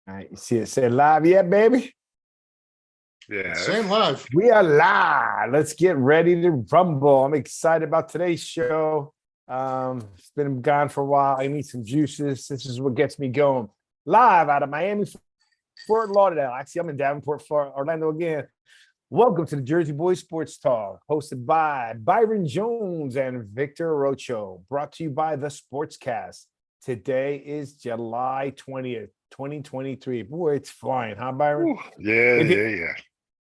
All right, you see it said live yet, baby? Yes. Same live. We are live. Let's get ready to rumble. I'm excited about today's show. It's been gone for a while. I need some juices. This is what gets me going. Live out of Miami, Fort Lauderdale. Actually, I'm in Davenport, Orlando again. Welcome to the Jersey Boys Sports Talk, hosted by Byron Jones and Victor Rocho, brought to you by the Sportscast. Today is July 20th, 2023. Boy, it's flying, huh, Byron? Ooh, yeah.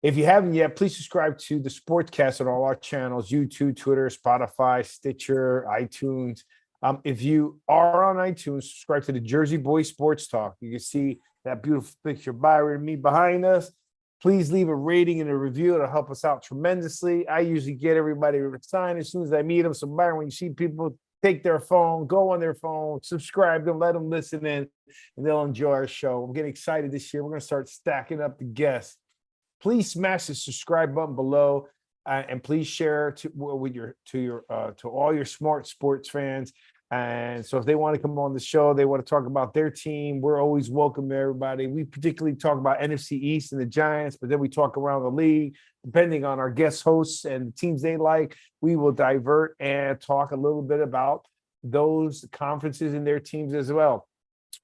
If you haven't yet, please subscribe to the Sportscast on all our channels: YouTube, Twitter, Spotify, Stitcher, iTunes. If you are on iTunes, subscribe to the Jersey Boys Sports Talk. You can see that beautiful picture of Byron and me behind us. Please leave a rating and a review. It'll help us out tremendously. I usually get everybody to sign as soon as I meet them. So, Byron, when you see people take their phone, go on their phone, subscribe them, let them listen in, and they'll enjoy our show. I'm getting excited this year. We're going to start stacking up the guests. Please smash the subscribe button below, and please share to all your smart sports fans. And so if they want to come on the show, they want to talk about their team, we're always welcome to everybody. We particularly talk about NFC East and the Giants, but then we talk around the league, depending on our guest hosts and the teams they like. We will divert and talk a little bit about those conferences and their teams as well.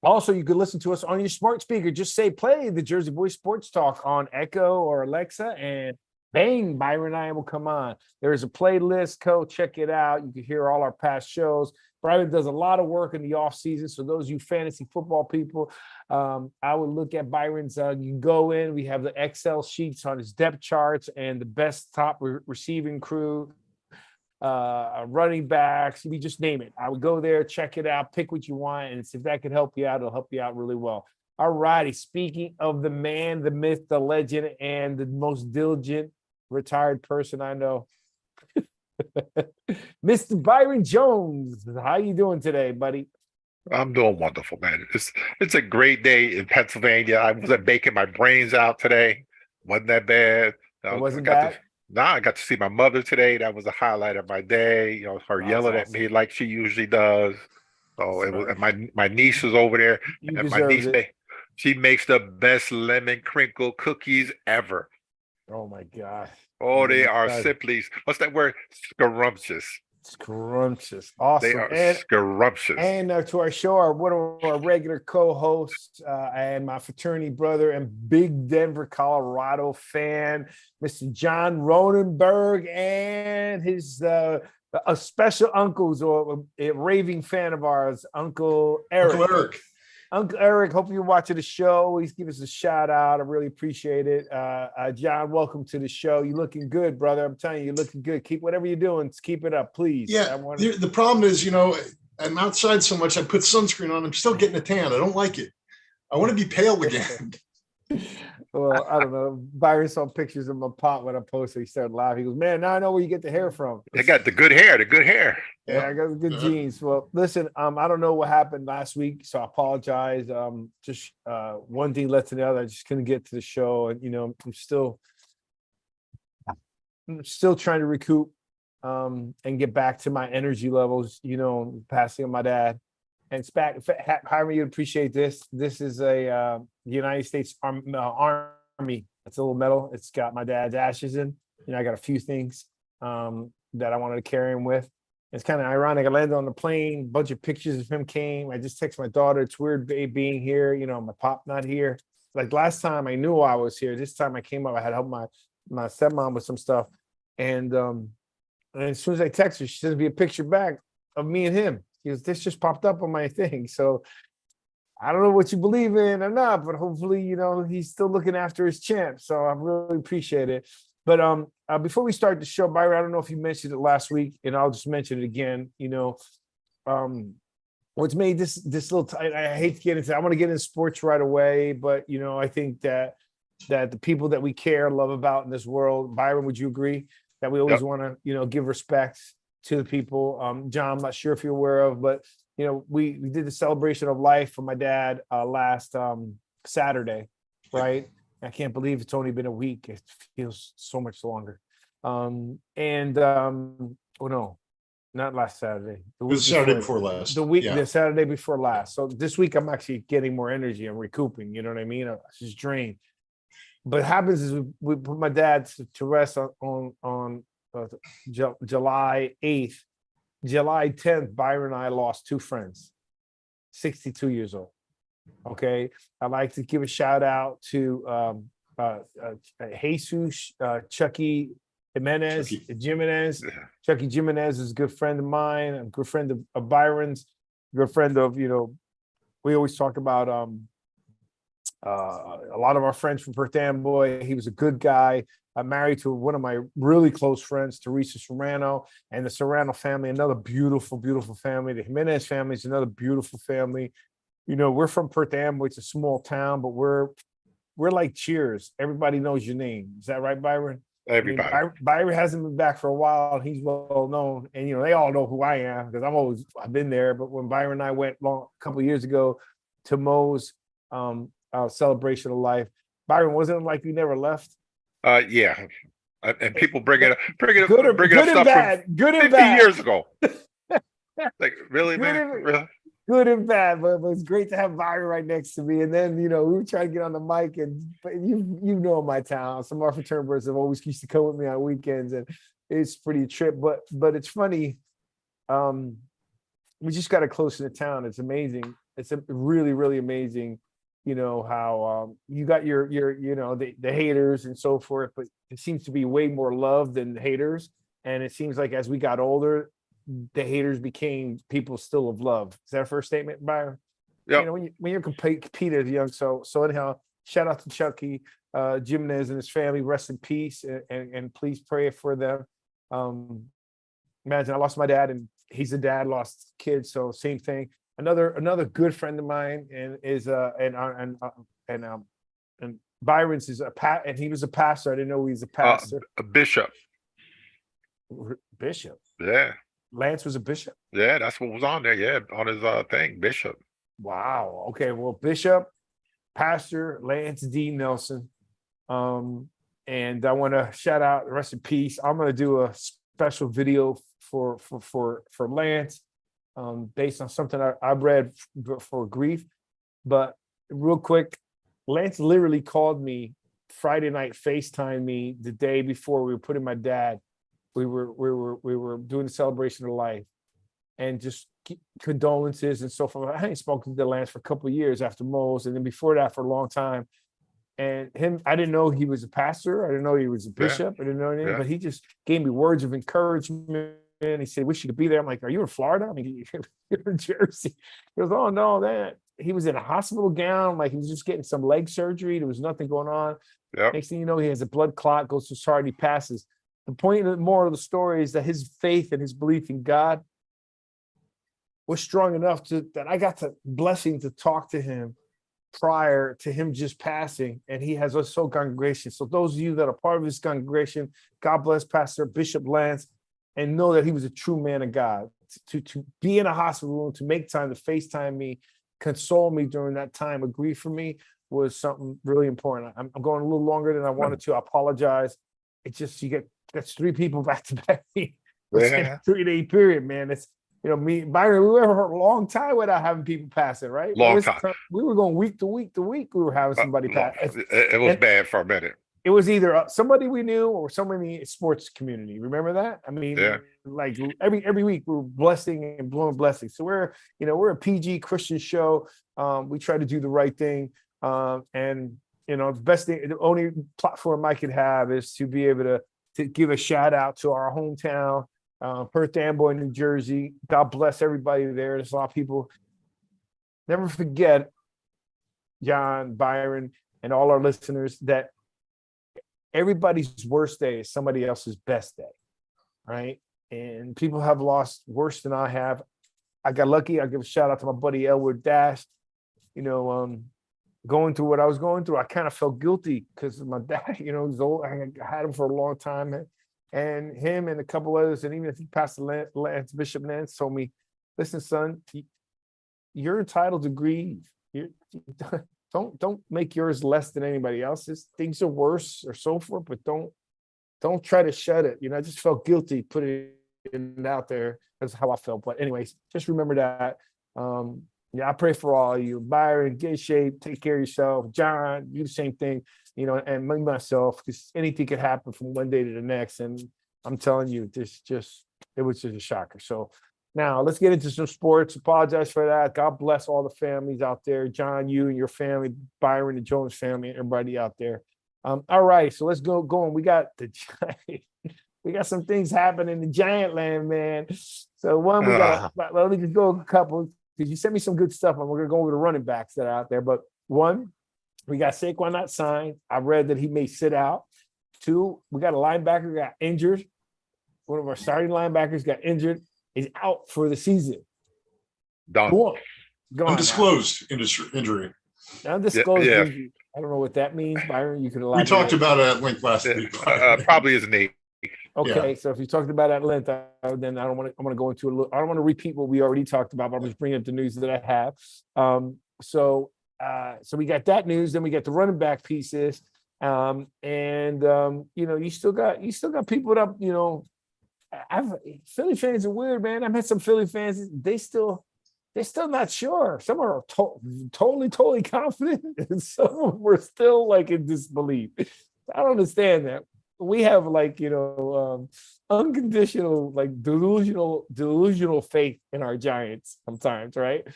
Also, you can listen to us on your smart speaker. Just say play the Jersey Boys Sports Talk on Echo or Alexa, and bang, Byron and I will come on. There is a playlist. Go check it out. You can hear all our past shows. Byron does a lot of work in the off season. So those of you fantasy football people, I would look at Byron's. You can go in. We have the Excel sheets on his depth charts and the best top receiving crew, running backs. We just name it. I would go there, check it out, pick what you want, and if that could help you out, it'll help you out really well. All righty. Speaking of the man, the myth, the legend, and the most diligent retired person I know, Mr. Byron Jones. How you doing today, buddy? I'm doing wonderful, man. It's a great day in Pennsylvania. I wasn't baking my brains out today. Wasn't that bad. It wasn't bad. I got to see my mother today. That was a highlight of my day. You know, her yelling at me like she usually does. So it was, and my niece was over there, and my niece she makes the best lemon crinkle cookies ever. Oh my gosh. Oh, they are simply, what's that word? Scrumptious. Scrumptious. Awesome. They are scrumptious. And to our show, one of our regular co-hosts and my fraternity brother and big Denver, Colorado fan, Mr. John Ronenberg, and his a special uncle's or a raving fan of ours, Uncle Eric. Uncle Eric, hope you're watching the show. Please give us a shout out. I really appreciate it. John, welcome to the show. You're looking good, brother. I'm telling you, you're looking good. Keep whatever you're doing. Keep it up, please. Yeah. The problem is, I'm outside so much. I put sunscreen on. I'm still getting a tan. I don't like it. I want to be pale again. Well, I don't know. Byron saw pictures of my pot when I posted. He started laughing. He goes, "Man, now I know where you get the hair from." They got the good hair. Yeah, I got the good genes. Well, listen, I don't know what happened last week, so I apologize. Just one thing led to the other. I just couldn't get to the show, and I'm still trying to recoup and get back to my energy levels. Passing of my dad. And Hiram, you'd appreciate this. This is a United States Army. It's a little medal. It's got my dad's ashes in. I got a few things that I wanted to carry him with. It's kind of ironic. I landed on the plane. A bunch of pictures of him came. I just texted my daughter. It's weird being here. My pop not here. Like last time, I knew I was here. This time I came up. I had helped my stepmom with some stuff. And as soon as I text her, she sends me a picture back of me and him. This just popped up on my thing. So I don't know what you believe in or not, but hopefully, he's still looking after his champ. So I really appreciate it. But before we start the show, Byron, I don't know if you mentioned it last week, and I'll just mention it again. What's made this little I hate to get into. I want to get into sports right away, but I think that the people that we care, love about in this world, Byron, would you agree that we always want to give respect to the people? John, I'm not sure if you're aware of, but we did the celebration of life for my dad last Saturday, right? I can't believe it's only been a week. It feels so much longer. Not last Saturday. It was Saturday before last. The Saturday before last. So this week I'm actually getting more energy. I'm recouping. You know what I mean? I'm just drained. But what happens is we put my dad to rest on July 8th. July 10th, Byron and I lost two friends, 62 years old. Okay. I'd like to give a shout out to Jesus, Chucky Jimenez. Chucky Jimenez is a good friend of mine, a good friend of Byron's, good friend of, we always talk about a lot of our friends from Perth Amboy. He was a good guy. I'm married to one of my really close friends, Teresa Serrano, and the Serrano family, another beautiful, beautiful family. The Jimenez family is another beautiful family. We're from Perth Amboy. It's a small town, but we're like Cheers. Everybody knows your name. Is that right, Byron? Everybody. Byron hasn't been back for a while. He's well known, and they all know who I am because I've been there. But when Byron and I went a couple of years ago to Mo's celebration of life, Byron, wasn't it like you never left? Yeah, and people bring it up good stuff bad, from good and 50 bad. years ago. Like really, man, really? Good and bad, but it's great to have Byron right next to me. And then we were trying to get on the mic, but you know my town. Some of our fraternity have always used to come with me on weekends, and it's pretty a trip. But it's funny. We just got it close to the town. It's amazing. It's really, really amazing. How you got your the haters and so forth, but it seems to be way more love than haters. And it seems like as we got older, the haters became people still of love. Is that a first statement, Byron? Yeah. When you're competing as young, so anyhow, shout out to Chucky Jimenez and his family. Rest in peace, and please pray for them. Imagine I lost my dad, and he's a dad, lost kids, so same thing. Another good friend of mine is and Byron's is and he was a pastor. I didn't know he was a pastor. A bishop. Bishop. Yeah. Lance was a bishop. Yeah, that's what was on there. Yeah, on his thing, bishop. Wow. Okay. Well, Bishop, Pastor Lance D. Nelson. And I want to shout out, rest in peace. I'm going to do a special video for Lance. Based on something I've read for grief. But real quick, Lance literally called me Friday night, FaceTime me the day before we were putting my dad. We were doing the celebration of life, and just condolences and so forth. I hadn't spoken to Lance for a couple of years after Mo's, and then before that for a long time. And I didn't know he was a pastor. I didn't know he was a bishop. I didn't know anything, but he just gave me words of encouragement. And he said, wish you could be there. I'm like, are you in Florida? I mean, you're in Jersey. He goes, oh, no, that. He was in a hospital gown. Like he was just getting some leg surgery. There was nothing going on. Yep. Next thing you know, he has a blood clot, goes to his heart, and he passes. The point of the moral of the story is that his faith and his belief in God was strong enough that I got the blessing to talk to him prior to him just passing. And he has a soul congregation. So those of you that are part of this congregation, God bless Pastor Bishop Lance, and know that he was a true man of God. To be in a hospital room, to make time to FaceTime me, console me during that time of grief for me was something really important. I'm going a little longer than I wanted to. I apologize. It's just that's three people back to back. Within a 3-day period, man. It's me, Byron. We were a long time without having people passing, right? Long time. We were going week to week to week. We were having somebody pass. It was bad for a minute. It was either somebody we knew or somebody in the sports community. Remember that? I mean, like every week we were blessing and blowing blessings. So we're a PG Christian show. We try to do the right thing. And the best thing, the only platform I could have is to be able to give a shout out to our hometown, Perth Amboy, New Jersey. God bless everybody there. There's a lot of people. Never forget, John, Byron, and all our listeners, that everybody's worst day is somebody else's best day, right? And people have lost worse than I have. I got lucky. I give a shout out to my buddy Elwood Dash. Going through what I was going through, I kind of felt guilty because my dad, he was old. I had him for a long time, and him and a couple others, and even if he passed Lance, Bishop Nance told me, listen, son, you're entitled to grieve. Don't make yours less than anybody else's. Things are worse or so forth, but don't try to shut it. I just felt guilty putting getting out there. That's how I felt. But anyways, just remember that. Yeah, I pray for all of you. Byron, get in shape, take care of yourself. John, do the same thing, and me myself, because anything could happen from one day to the next. And I'm telling you, it was just a shocker. So now let's get into some sports. Apologize for that. God bless all the families out there. John, you and your family, Byron, the Jones family, and everybody out there. All right, so let's go on. We got we got some things happening in Giant Land, man. So one, let me just go a couple, because you sent me some good stuff, and we're gonna go over the running backs that are out there. But one, we got Saquon not signed. I read that he may sit out. Two, we got a linebacker got injured. One of our starting linebackers got injured. He's out for the season. Done. Undisclosed injury. Undisclosed injury. I don't know what that means, Byron. You can elaborate. We talked about it at length last week. Probably is Nate. Okay, so if you talked about it at length, then I don't want to go into a little. I don't want to repeat what we already talked about, but I'm just bringing up the news that I have. So we got that news. Then we got the running back pieces, you still got people that Philly fans are weird, man. I've had some Philly fans. They're still not sure. Some are totally confident, and some of them were still like in disbelief. I don't understand that. We have unconditional, like delusional faith in our Giants sometimes, right?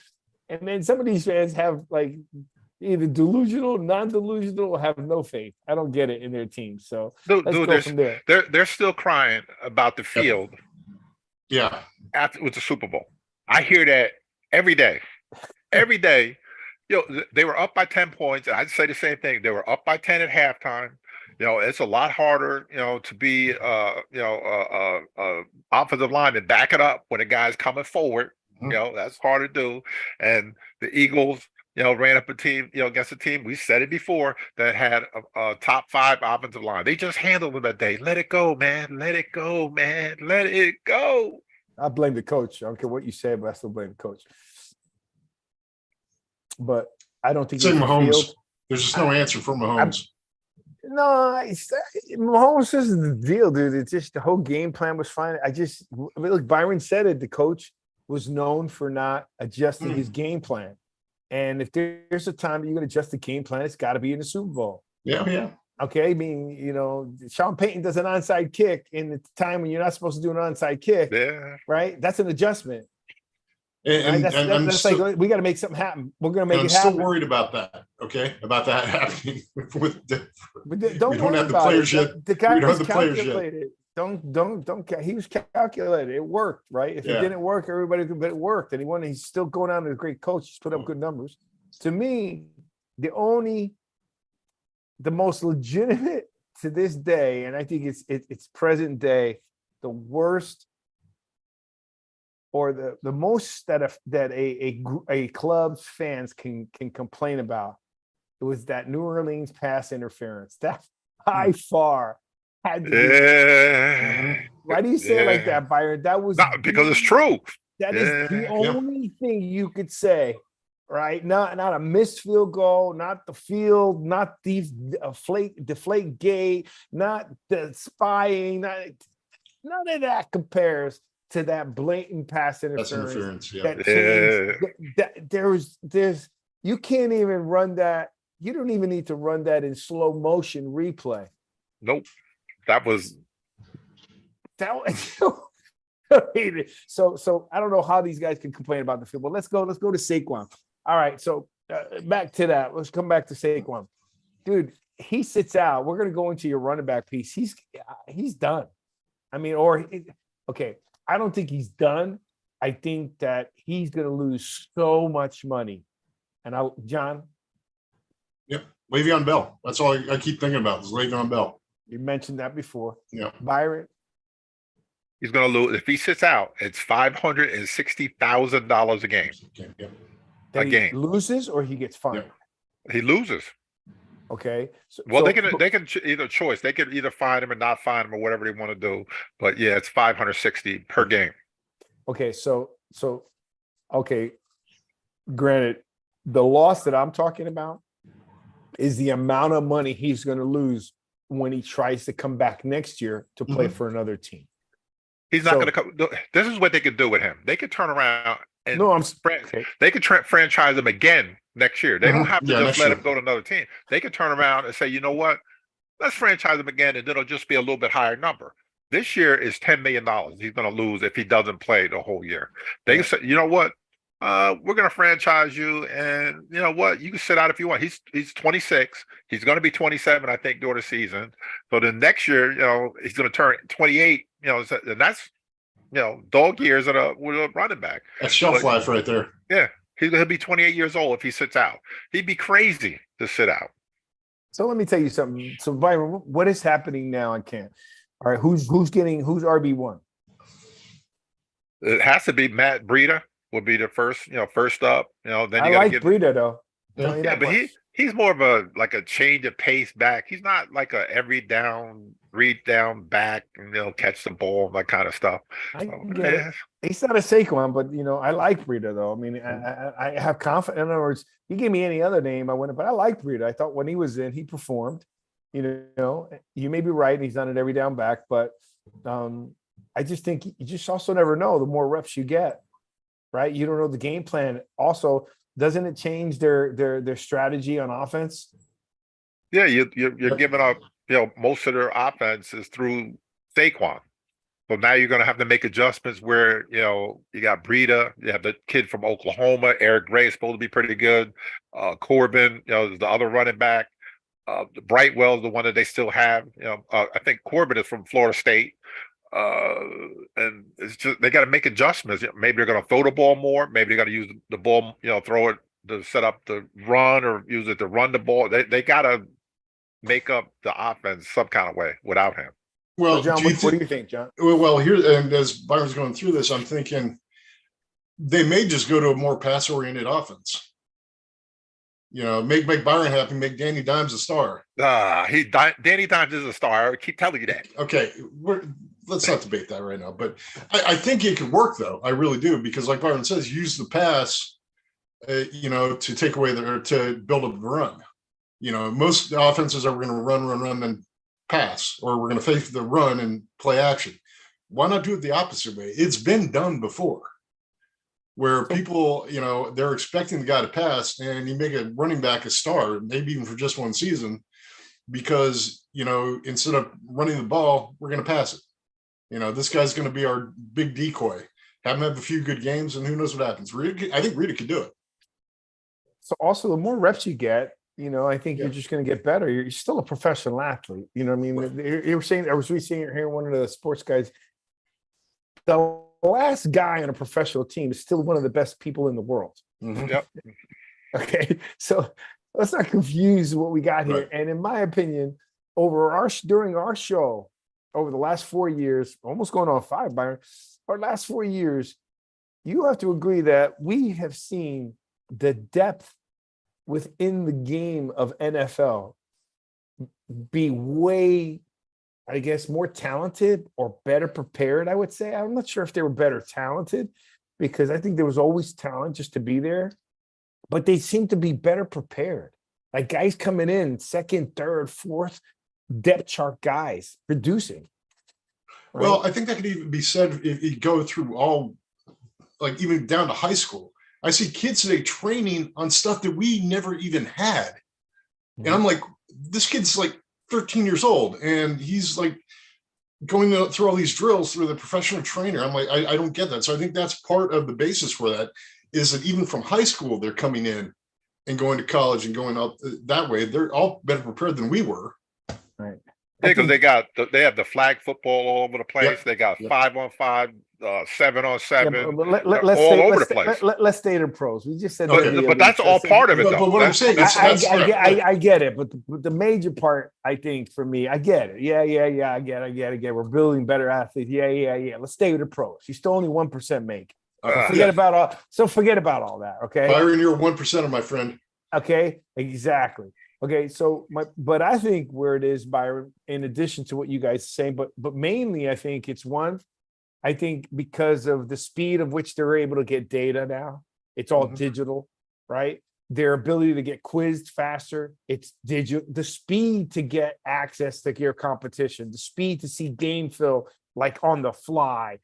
And then some of these fans have like either delusional, non-delusional, or have no faith. I don't get it in their team. So let's go from there. They're still crying about the field. Yeah. After with the Super Bowl, I hear that every day. Every day, they were up by 10 points. And I'd say the same thing. They were up by 10 at halftime. It's a lot harder, to be, offensive line and back it up when a guy's coming forward. That's hard to do. And the Eagles, ran up a team, against a team, we said it before, that had a top 5 offensive line. They just handled them that day. Let it go, man. Let it go, man. Let it go. I blame the coach. I don't care what you say, but I still blame the coach. But I don't think Mahomes. There's just no answer for Mahomes. No, Mahomes is the deal, dude. It's just the whole game plan was fine. Look, Byron said it. The coach was known for not adjusting his game plan. And if there's a time that you're going to adjust the game plan, it's got to be in the Super Bowl. Yeah. Okay, I mean, Sean Payton does an onside kick in the time when you're not supposed to do an onside kick. Yeah. Right? That's an adjustment. And that's still, like, we got to make something happen. We're going to make it happen. I'm still worried about that. Okay, about that happening. Don't we don't have the players yet. The guy was calculated. Don't. He was calculated. It worked, right? If it didn't work, everybody could. But it worked, and he's still going on as a great coach. He's put up good numbers. To me, the most legitimate to this day, and I think it's present day, the worst. Or the most that a club's fans can complain about, it was that New Orleans pass interference. That by far had to be. Why do you say it like that, Byron? That was because it's true. That is the only thing you could say, right? Not a missed field goal, not the field, not the deflate gate, not the spying, none of that compares to that blatant pass interference. There's you can't even run that. You don't even need to run that in slow motion replay. Nope. That was so I don't know how these guys can complain about the field. But let's go to Saquon. All right, so back to that. Let's come back to Saquon. Dude, he sits out. We're gonna go into your running back piece. He's done. I mean, okay. I don't think he's done. I think that he's going to lose so much money. And John? Yep. Le'Veon Bell. That's all I keep thinking about is Le'Veon Bell. You mentioned that before. Yeah. Byron? He's going to lose. If he sits out, it's $560,000 a game. A game. He loses or he gets fined? Yeah. He loses. Okay. They can either choice. They could either fine him or not fine him or whatever they want to do. But yeah, it's $560 per game. Okay. So okay. Granted, the loss that I'm talking about is the amount of money he's going to lose when he tries to come back next year to play for another team. He's not going to come. This is what they could do with him. They could turn around and they could franchise him again next year. They don't have to just let him go to another team. They could turn around and say, you know what? Let's franchise him again, and it'll just be a little bit higher number. This year is $10 million. He's going to lose if he doesn't play the whole year. They say, you know what? We're going to franchise you, and you know what? You can sit out if you want. He's 26. He's going to be 27, I think, during the season. So then next year, he's going to turn 28. And that's dog years with a running back. That's shelf life right there. Yeah, he'll be 28 years old if he sits out. He'd be crazy to sit out. So let me tell you something. So Byron, what is happening now in camp? All right, who's RB1? It has to be Matt Breida will be the first up. Then I like Breida though. Yeah, but he's more of a change of pace back. He's not like a every down, read down back, catch the ball, that kind of stuff. He's not a Saquon, but I like Breida though. I mean, I have confidence. In other words, you gave me any other name, I wouldn't. But I like Breida. I thought when he was in, he performed. You may be right, and he's done it every down back, but I just think you just also never know. The more reps you get, right? You don't know the game plan. Also, doesn't it change their strategy on offense? Yeah, you're giving up. Most of their offense is through Saquon. But now you're going to have to make adjustments where, you got Breida, you have the kid from Oklahoma, Eric Gray is supposed to be pretty good. Corbin, the other running back. Brightwell is the one that they still have. I think Corbin is from Florida State. And it's just, they got to make adjustments. Maybe they're going to throw the ball more. Maybe they're going to use the ball, throw it to set up the run or use it to run the ball. They got to make up the offense some kind of way without him. Well, John, what do you think, John? Well, here, and as Byron's going through this, I'm thinking they may just go to a more pass-oriented offense. Make Byron happy, make Danny Dimes a star. Danny Dimes is a star. I keep telling you that. Okay, let's not debate that right now. But I think it could work, though. I really do, because like Byron says, use the pass, to take away to build up the run. Most offenses are going to run, and pass, or we're going to fake the run and play action. Why not do it the opposite way? It's been done before, where people, they're expecting the guy to pass, and you make a running back a star, maybe even for just one season, because, instead of running the ball, we're going to pass it. This guy's going to be our big decoy. Have him have a few good games, and who knows what happens. I think Breida could do it. So also, the more reps you get, I think you're just going to get better. You're still a professional athlete. You know what I mean? You were saying, I was reading here, one of the sports guys, the last guy on a professional team is still one of the best people in the world. Mm-hmm. Yep. Okay. So let's not confuse what we got here. Right. And in my opinion, during our show, over the last 4 years, almost going on 5, Byron, our last 4 years, you have to agree that we have seen the depth within the game of NFL be way, I guess, more talented or better prepared, I would say. I'm not sure if they were better talented, because I think there was always talent just to be there, but they seem to be better prepared. Like guys coming in, second, third, fourth, depth chart guys producing. Right? Well, I think that could even be said if you go through all, like even down to high school. I see kids today training on stuff that we never even had. And I'm like, this kid's like 13 years old, and he's like going through all these drills through the professional trainer. I'm like, I don't get that. So I think that's part of the basis for that, is that even from high school, they're coming in and going to college and going up that way. They're all better prepared than we were. Right. Yeah, because they have the flag football all over the place. Yep. They got 5-on-5, 7-on-7, all over the place. Let's stay to pros. We just said, but that's all part of it, though. But what I'm saying is, I get it. But the major part, I think, for me, I get it. Yeah. I get it. We're building better athletes. Yeah. Let's stay with the pros. You still only 1% make. Forget about all that. Okay, Byron, you're a 1%er, my friend. Okay, exactly. Okay, so but I think where it is, Byron, in addition to what you guys are saying, but mainly I think it's I think because of the speed of which they're able to get data now, it's all digital, right? Their ability to get quizzed faster, it's digital. The speed to get access to your competition, the speed to see game film like on the fly.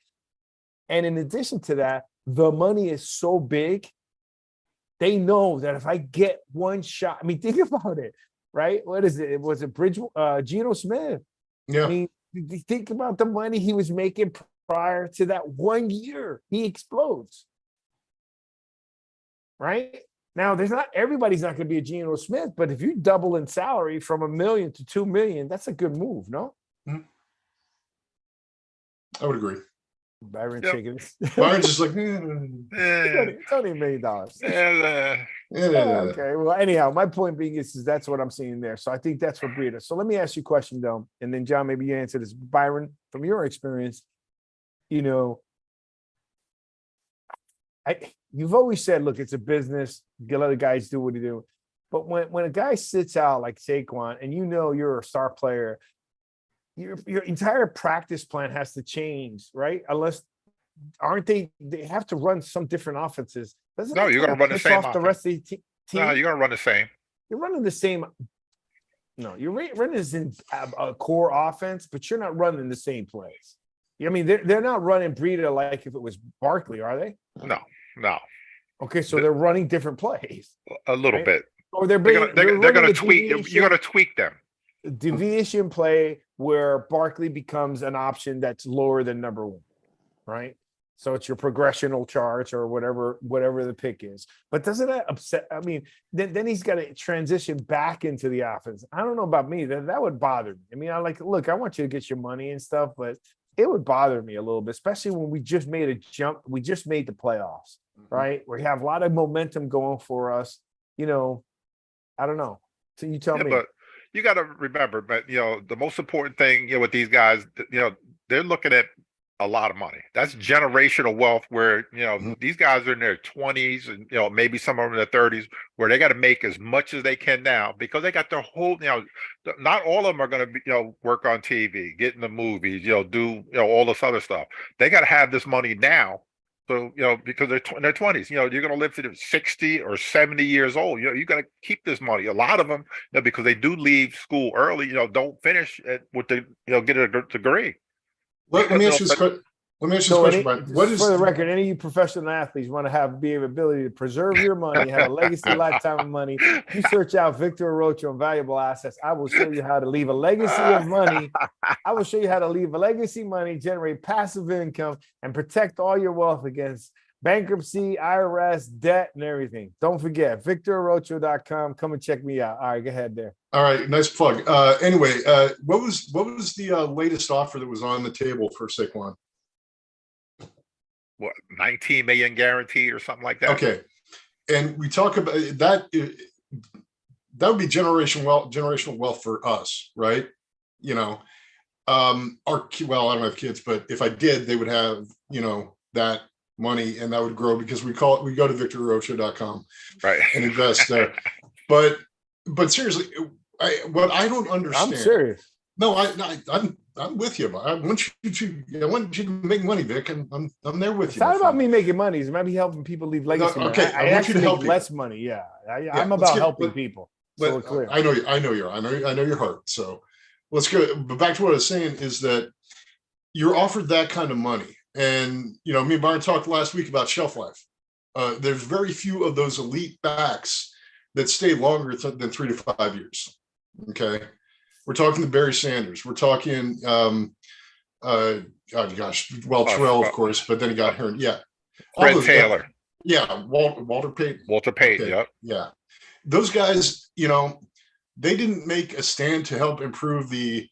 And in addition to that, the money is so big, they know that if I get one shot, I mean, think about it, right? What is it? Was it Geno Smith? Yeah. I mean, think about the money he was making prior to that 1 year. He explodes. Right? Now, everybody's not going to be a Geno Smith, but if you double in salary from $1 million to $2 million, that's a good move, no? Mm-hmm. I would agree. Byron shaking. Byron's just like, it's only $1 million. Yeah. Okay. Well, anyhow, my point being is that's what I'm seeing there. So I think that's for Breida. So let me ask you a question, though, and then John, maybe you answer this. Byron, from your experience, you've always said, look, it's a business. You let the guys do what they do. But when a guy sits out like Saquon, and you're a star player, your entire practice plan has to change, right? They have to run some different offenses. No, you're going to run the same off the rest of the team. No, you're going to run the same. You're running the same. No, you're running a core offense, but you're not running the same plays. I mean, they're not running Breida like if it was Barkley, are they? No. Okay, so they're running different plays. A little bit. Or they're going to tweak. You're going to tweak them. Deviation play where Barkley becomes an option that's lower than number one, right? So it's your progressional charts or whatever the pick is. But doesn't that upset? I mean, then he's got to transition back into the offense. I don't know about me. That would bother me. I mean, I want you to get your money and stuff, but it would bother me a little bit, especially when we just made a jump. We just made the playoffs, right? We have a lot of momentum going for us. I don't know. So you tell me. But you got to remember, the most important thing, with these guys, they're looking at a lot of money. That's generational wealth where, these guys are in their 20s and, maybe some of them in their 30s where they got to make as much as they can now because they got their whole, not all of them are going to, work on TV, get in the movies, do, all this other stuff. They got to have this money now. So, because they're in their 20s, you're going to live to 60 or 70 years old. You got to keep this money. A lot of them, because they do leave school early, don't finish with the, get a degree. Let me ask you this question, Brian. What is, for the record, any of you professional athletes want to have the ability to preserve your money, have a legacy lifetime of money, you search out Victor Rocha on Valuable Assets. I will show you how to leave a legacy of money. I will show you how to leave a legacy money, generate passive income, and protect all your wealth against bankruptcy, IRS, debt, and everything. Don't forget, victorrocha.com. Come and check me out. All right, go ahead there. All right, nice plug. Anyway, what was the latest offer that was on the table for Saquon? What, 19 million guaranteed or something like that? Okay, and we talk about that. That would be generational wealth for us, right? Well, I don't have kids, but if I did, they would have that money, and that would grow because we go to victorrocha.com, right, and invest there. But seriously, what I don't understand. I'm serious. No, I'm with you. I want you to make money, Vic, and I'm there with you. It's not about me making money. It's about me helping people leave legacy. No, okay, I want you to help less money. Yeah, I'm about helping people. So clear. I know your heart. So let's go. But back to what I was saying is that you're offered that kind of money, and me and Byron talked last week about shelf life. There's very few of those elite backs that stay longer than 3 to 5 years. Okay. We're talking to Barry Sanders. We're talking, Terrell, of course, but then he got hurt. Yeah. Fred Taylor. Yeah. Walter Payton. Walter Payton. Okay. Yep. Yeah. Those guys, they didn't make a stand to help improve the,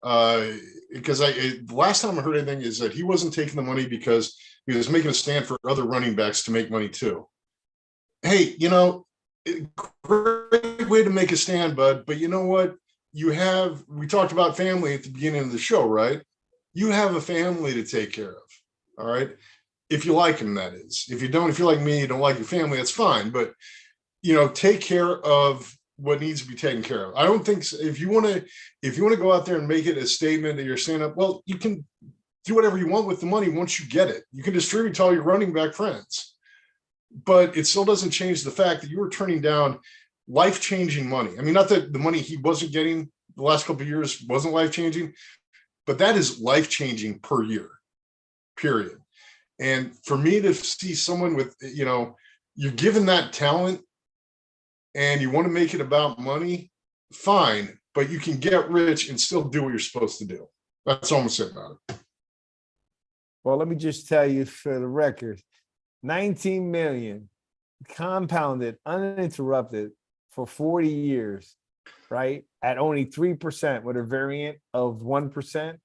because the last time I heard anything is that he wasn't taking the money because he was making a stand for other running backs to make money too. Hey, great way to make a stand, bud. But you know what? We talked about family at the beginning of the show, right? You have a family to take care of. All right. If you like them, that is. If you don't, if you're like me, you don't like your family, that's fine. But, take care of what needs to be taken care of. I don't think if you want to go out there and make it a statement that you're saying up, well, you can do whatever you want with the money once you get it. You can distribute to all your running back friends. But it still doesn't change the fact that you were turning down life-changing money. I mean, not that the money he wasn't getting the last couple of years wasn't life-changing, but that is life-changing per year, period. And for me to see someone with, you're given that talent and you want to make it about money, fine, but you can get rich and still do what you're supposed to do. That's all I'm saying about it. Well, let me just tell you for the record, 19 million compounded, uninterrupted for 40 years, right? At only 3% with a variant of 1%,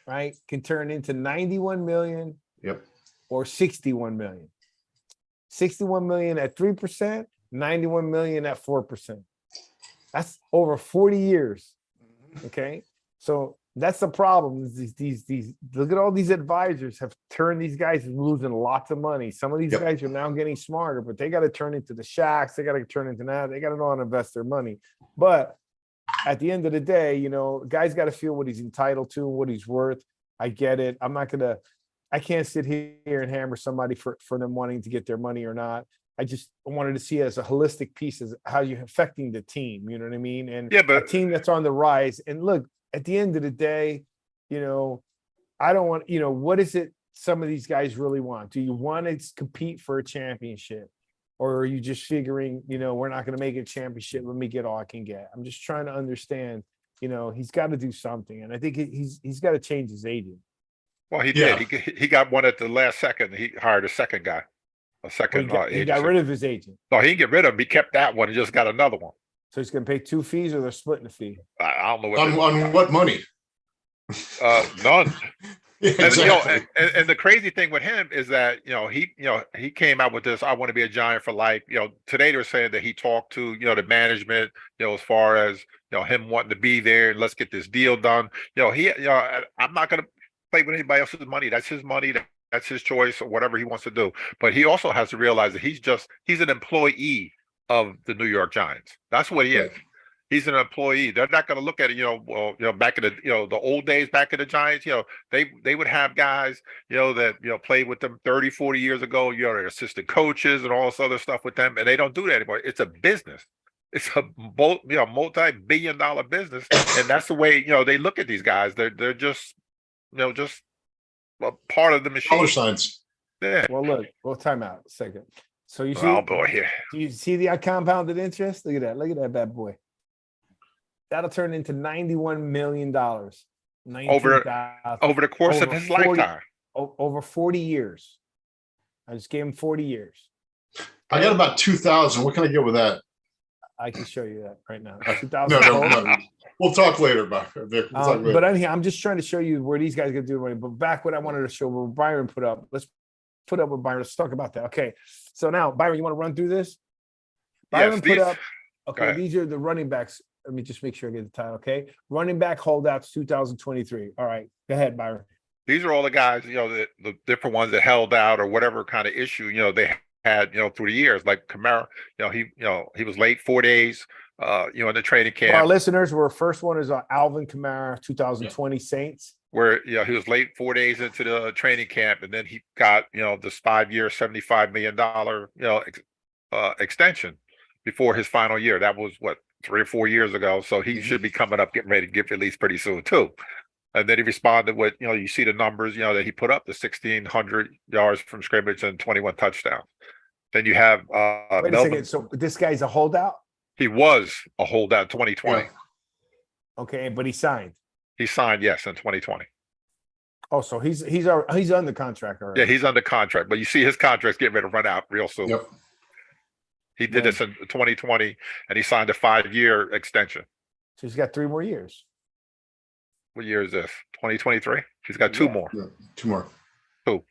right? Can turn into 91 million. Yep. Or 61 million. 61 million at 3%, 91 million at 4%. That's over 40 years. Okay. So that's the problem. These look at all these advisors have turned these guys losing lots of money. Some of these guys are now getting smarter, but they got to turn into the Shaqs. They got to turn into that. They got to know how to invest their money. But at the end of the day, guys got to feel what he's entitled to, what he's worth. I get it. I can't sit here and hammer somebody for them wanting to get their money or not. I just wanted to see it as a holistic piece as how you're affecting the team. You know what I mean? And a team that's on the rise. And look, at the end of the day, I don't want, what is it some of these guys really want? Do you want to compete for a championship? Or are you just figuring, we're not going to make a championship. Let me get all I can get. I'm just trying to understand, he's got to do something. And I think he's got to change his agent. Well, he did. He got one at the last second. He hired a second guy, He got rid of his agent. No, he didn't get rid of him. He kept that one and just got another one. So he's going to pay 2 fees, or they're splitting the fee? I don't know on what money. None. Yeah, exactly. And the crazy thing with him is that he came out with this. I want to be a Giant for life. Today they're saying that he talked to the management. As far as him wanting to be there and let's get this deal done. I'm not going to play with anybody else's money. That's his money. That's his choice or whatever he wants to do. But he also has to realize that he's an employee of the New York Giants. That's what he is. He's an employee. They're not going to look at it, back in the old days, back in the Giants, they would have guys, that, played with them 30, 40 years ago, their assistant coaches and all this other stuff with them. And they don't do that anymore. It's a business. It's a multi-billion-dollar business. And that's the way, they look at these guys. They're just, just a part of the machine. Color signs. Yeah. Well, look, time out a second. So you see, here. Do you see the compounded interest? Look at that. Look at that bad boy. That'll turn into $91 million. Over the course of his lifetime. Over 40 years. I just gave him 40 years. I got about 2,000. What can I get with that? I can show you that right now. 2,000. No. We'll talk later, Vic. But anyhow, I'm just trying to show you where these guys are going to do money. But back what I wanted to show, what Byron put up. Let's put up with Byron. Let's talk about that. Okay. So now, Byron, you want to run through this? Byron put up. Okay, these are the running backs. Let me just make sure I get the title. Okay. Running back holdouts 2023. All right. Go ahead, Byron. These are all the guys, the different ones that held out or whatever kind of issue, they had, through the years, like Kamara, he was late 4 days, in the training camp. For our listeners, first one is Alvin Kamara, 2020 Saints. Where, he was late 4 days into the training camp, and then he got, this 5-year, $75 million, extension before his final year. That was 3 or 4 years ago. So he should be coming up, getting ready to get released pretty soon too. And then he responded with, you see the numbers, that he put up, the 1,600 yards from scrimmage and 21 touchdowns. Then you have Wait a second. So this guy's a holdout? He was a holdout in 2020. Yeah. Okay, but he signed. He signed, yes, in 2020. Oh, so he's under contract already. Yeah, he's under contract, but you see his contract's getting ready to run out real soon. Yep. He did this in 2020, and he signed a 5-year extension. So he's got 3 more years. What year is this? 2023? He's got 2 more. Yeah, 2 more. 2.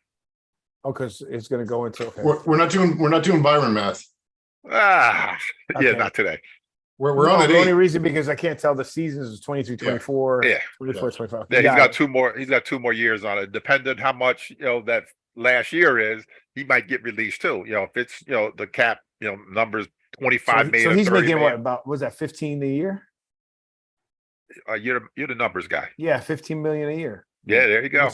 Oh, because it's going to go into. Okay. We're not doing Byron math. Yeah, Okay. not today. We're on the it. only reason because I can't tell the seasons is 23, 24, Yeah. 24, 25. Yeah, he's got 2 more. He's got 2 more years on it. Depending how much that last year is, he might get released too. If it's the cap numbers 25 million. So he's making what about? Was that 15 a year? You're the numbers guy. Yeah, 15 million a year. Yeah, there you go.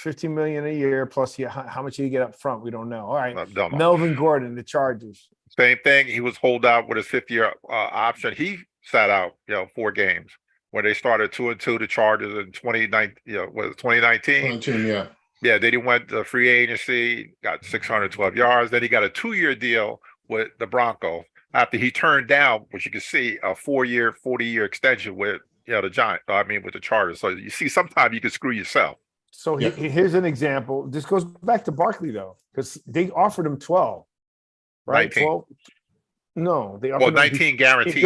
15 million a year plus how much you get up front? We don't know. All right. Don't know. Melvin Gordon, the Chargers. Same thing. He was holed out with his 5th-year option. He sat out 4 games where they started 2-2 the Chargers in 2019. Was it 2019? 2019, yeah. Yeah, then he went to free agency, got 612 yards. Then he got a 2-year deal with the Broncos after he turned down, which you can see, a 4-year, 40-year extension with the Giants. With the Chargers. So you see, sometimes you can screw yourself. So here's an example. This goes back to Barkley though, because they offered him 12, right? 19. 12. No, they offered 19 guaranteed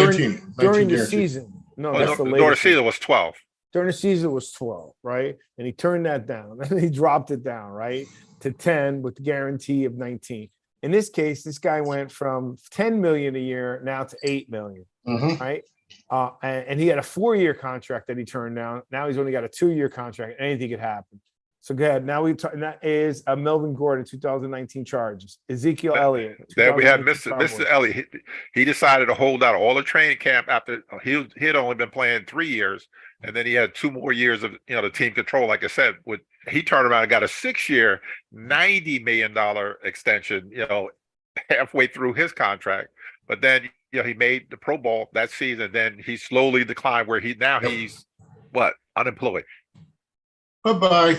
during the season. No, that's the latest. During the season was 12. During the season was 12, right? And he turned that down. And he dropped it down, right, to 10 with the guarantee of 19. In this case, this guy went from 10 million a year now to 8 million, right? And he had a 4-year contract that he turned down. Now he's only got a 2-year contract. Anything could happen. So go ahead. Now that is Melvin Gordon, 2019 Chargers. Ezekiel Elliott. Then we have Mr. Elliott. He decided to hold out all the training camp after he had only been playing 3 years, and then he had 2 more years of the team control. Like I said, he turned around and got a 6-year, $90 million extension. Halfway through his contract, but then he made the Pro Bowl that season. Then he slowly declined, where he's unemployed. Bye.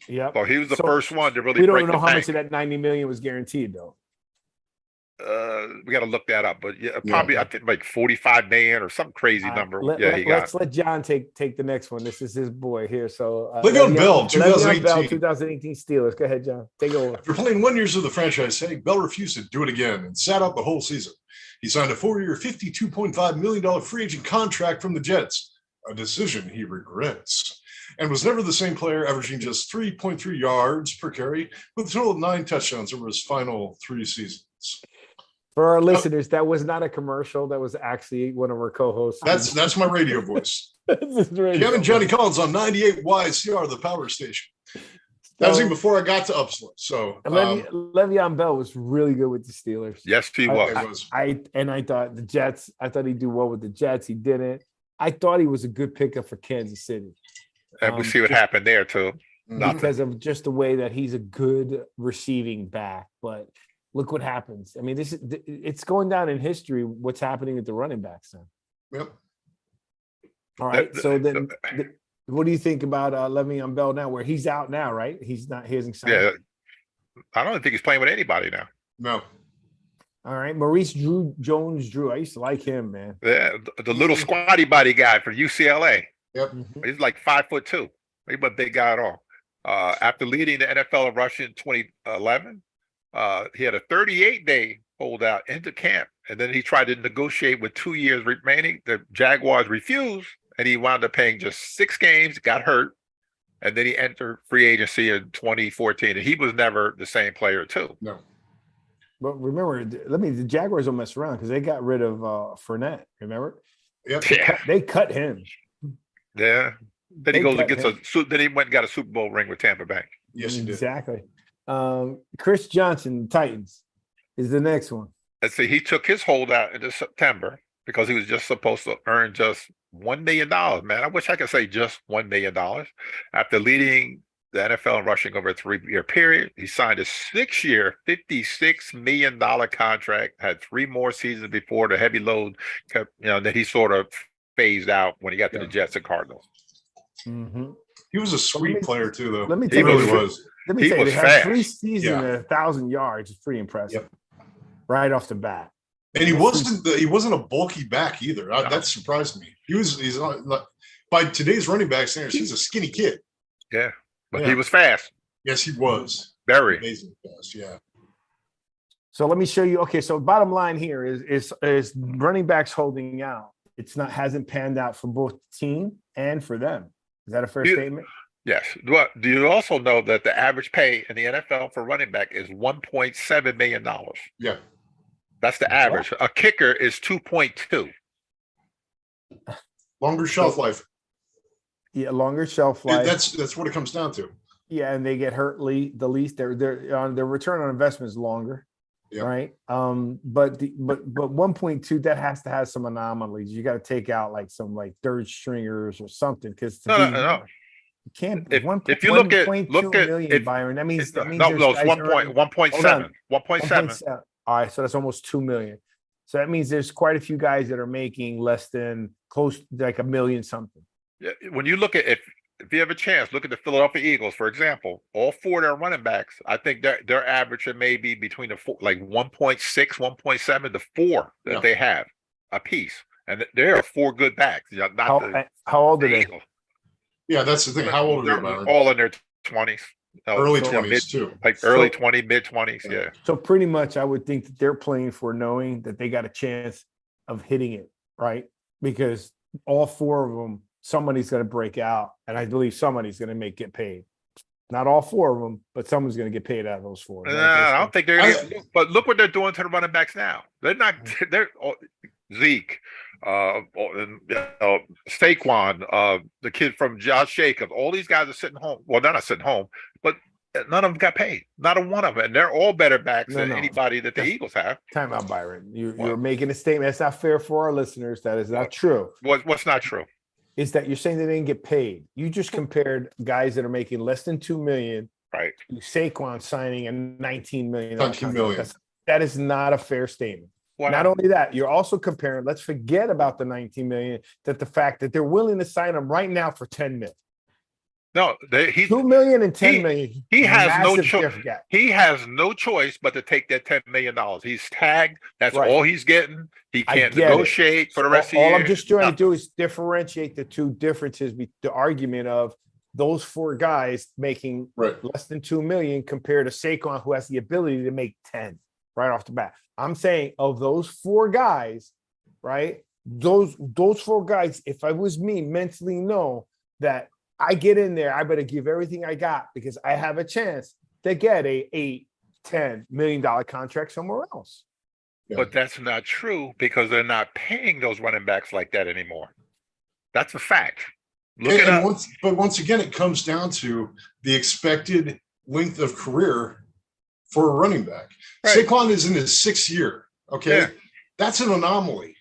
Yeah. So he was the first one to really. We don't know how much of that 90 million was guaranteed, though. We got to look that up, but probably I think like 45 million or some crazy number. Let's let John take the next one. This is his boy here. So Le'Veon Bell, 2018 Steelers. Go ahead, John. Take it over. After playing 1 year of the franchise tag, Bell refused to do it again and sat out the whole season. He signed a 4-year, $52.5 million free agent contract from the Jets, a decision he regrets, and was never the same player, averaging just 3.3 yards per carry with a total of 9 touchdowns over his final 3 seasons. For our listeners, that was not a commercial. That was actually one of our co-hosts. That's my radio voice. Kevin Johnny Collins on 98 YCR, the power station. That was even before I got to Upslope. So Le'Veon Bell was really good with the Steelers. Yes, he was. I thought the Jets. I thought he'd do well with the Jets. He didn't. I thought he was a good pickup for Kansas City. And we see what happened there too. Because of just the way that he's a good receiving back, but. Look what happens. I mean, it's going down in history. What's happening at the running backs now? Yep. All right. So then, what do you think about Le'Veon Bell now? Where he's out now, right? He hasn't signed. Yeah, I don't think he's playing with anybody now. No. All right, Maurice Jones-Drew. I used to like him, man. Yeah, the little squatty body guy from UCLA. Yep. He's like 5'2". He's a big guy at all. After leading the NFL in rushing in 2011. He had a 38-day holdout into camp, and then he tried to negotiate with 2 years remaining. The Jaguars refused, and he wound up paying just 6 games, got hurt, and then he entered free agency in 2014, and he was never the same player, too. No. But remember, the Jaguars don't mess around because they got rid of Fournette, remember? Yep. Yeah. They cut him. Yeah. Then he goes and gets then he went and got a Super Bowl ring with Tampa Bay. Yes, he did. Exactly. Chris Johnson, Titans, is the next one. Let's see, he took his holdout into September because he was just supposed to earn just $1 million. Man, I wish I could say just $1 million. After leading the NFL in rushing over a 3-year period, he signed a 6-year, $56 million contract, had 3 more seasons before the heavy load kept, that he sort of phased out when he got to the Jets and Cardinals. Mm-hmm. He was a sweet player too, though. Let me tell you, he really was. Let me tell you, they had 3 seasons and 1,000 yards. It's pretty impressive, right off the bat. And he wasn't a bulky back either. That surprised me. He's by today's running back standards, he's a skinny kid. Yeah, but he was fast. Yes, he was. Very amazing fast. Yeah. So let me show you. Okay, so bottom line here is running backs holding out. Hasn't panned out for both the team and for them. Is that a fair statement? Yes. Well, do you also know that the average pay in the NFL for running back is $1.7 million? Yeah. That's the average. A kicker is 2.2. Longer shelf life. Yeah, longer shelf life. That's what it comes down to. Yeah, and they get hurt the least. Their return on investment is longer. Yep. Right. But 1.2, that has to have some anomalies. You got to take out like some third stringers or something because no. You can't. If you look at million, Byron, that means it's 1.7. 1.7. All right, so that's almost 2 million. So that means there's quite a few guys that are making less than close like $1 million something. Yeah, when you look at if you have a chance, look at the Philadelphia Eagles, for example. All four of their running backs, I think they're averaging maybe between the four, like 1.6, 1.7 to 4 that they have a piece. And there are 4 good backs. Not how old are they? Eagles. Yeah, that's the thing. How old are they, Byron? All in their 20s. Early 20s too. Like early 20, mid 20s. Yeah. So pretty much I would think that they're playing for knowing that they got a chance of hitting it, right? Because all 4 of them, somebody's going to break out, and I believe somebody's going to get paid. Not all 4 of them, but someone's going to get paid out of those 4. I don't think they're. But look what they're doing to the running backs now. They're not. They're Zeke, Saquon, the kid from Josh Jacobs. All these guys are sitting home. Well, they're not sitting home, but none of them got paid. Not a one of them, and they're all better backs than anybody that the Eagles have. Time out, Byron. You're making a statement. That's not fair for our listeners. That is not true. What's not true? Is that you're saying they didn't get paid. You just compared guys that are making less than $2 million, right? Saquon signing a $19 million. $19 million. That is not a fair statement. Not only that, you're also comparing. Let's forget about the $19 million. That the fact that they're willing to sign him right now for $10 million. No, $2 million and $10 million. He has no choice. He has no choice but to take that $10 million. He's tagged. That's all he's getting. He can't negotiate for the rest of the year. All I'm just trying to do is differentiate the two differences. The argument of those 4 guys making less than $2 million compared to Saquon, who has the ability to make 10 right off the bat. I'm saying of those 4 guys, right? Those 4 guys, if I was me, mentally know that I get in there, I better give everything I got because I have a chance to get a $8-10 million contract somewhere else. Yeah. But that's not true because they're not paying those running backs like that anymore. That's a fact. But once again, it comes down to the expected length of career for a running back. Right. Saquon is in his 6th year. Okay. Yeah. That's an anomaly.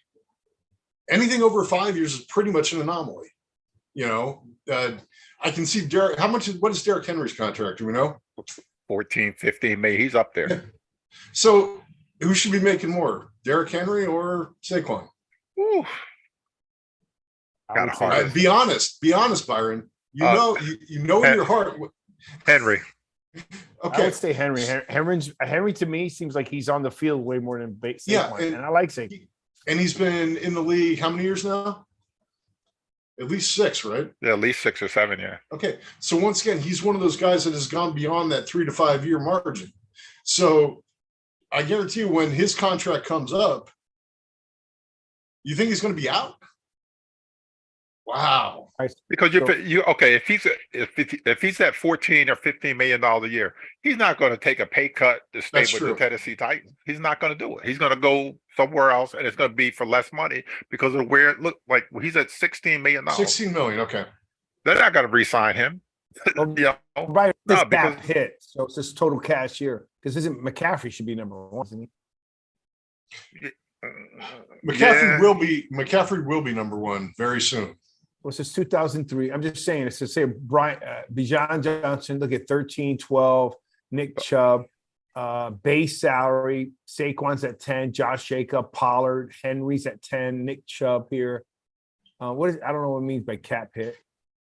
Anything over 5 years is pretty much an anomaly. You know, I can see Derek. What is Derrick Henry's contract? Do we know? 14, 15, maybe he's up there. Yeah. So who should be making more, Derrick Henry or Saquon? Be honest, Byron. You know in your heart. Henry. Okay. I would say Henry. Henry to me seems like he's on the field way more than Saquon. Yeah, and I like Saquon. And he's been in the league how many years now? At least 6, right? Yeah, at least 6 or 7, yeah. Okay. So once again, he's one of those guys that has gone beyond that 3 to 5 year margin. So I guarantee you when his contract comes up, you think he's going to be out? Wow. Because if he's at 14 or 15 million dollars a year, he's not going to take a pay cut to stay with the Tennessee Titans. He's not going to do it. He's going to go somewhere else, and it's going to be for less money because of where it looked like he's at $16 million. $16 million, okay. They're not going to re-sign him. Right, this cap hit. So it's just total cash here because isn't McCaffrey should be number 1, isn't he? McCaffrey will be number 1 very soon. Well, since 2003, I'm just saying, it's to say Bijan Johnson, look at 13, 12, Nick Chubb, base salary, Saquon's at 10, Josh Jacobs, Pollard, Henry's at 10, Nick Chubb here. I don't know what it means by cap hit.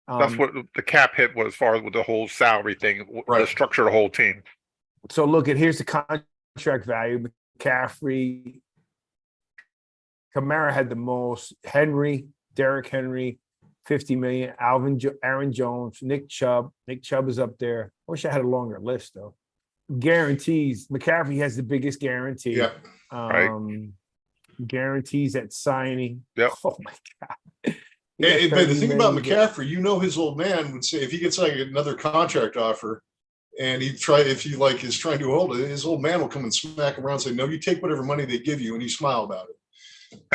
That's what the cap hit was as far as with the whole salary thing, the structure of the whole team. So look here's the contract value. McCaffrey, Kamara had the most, Derrick Henry, 50 million, Aaron Jones, Nick Chubb. Nick Chubb is up there. I wish I had a longer list though. Guarantees. McCaffrey has the biggest guarantee. Yeah. Guarantees at signing. Yep. Oh my God. But the thing about McCaffrey, his old man would say if he gets like another contract offer and is trying to hold it, his old man will come and smack him around and say, no, you take whatever money they give you, and you smile about it.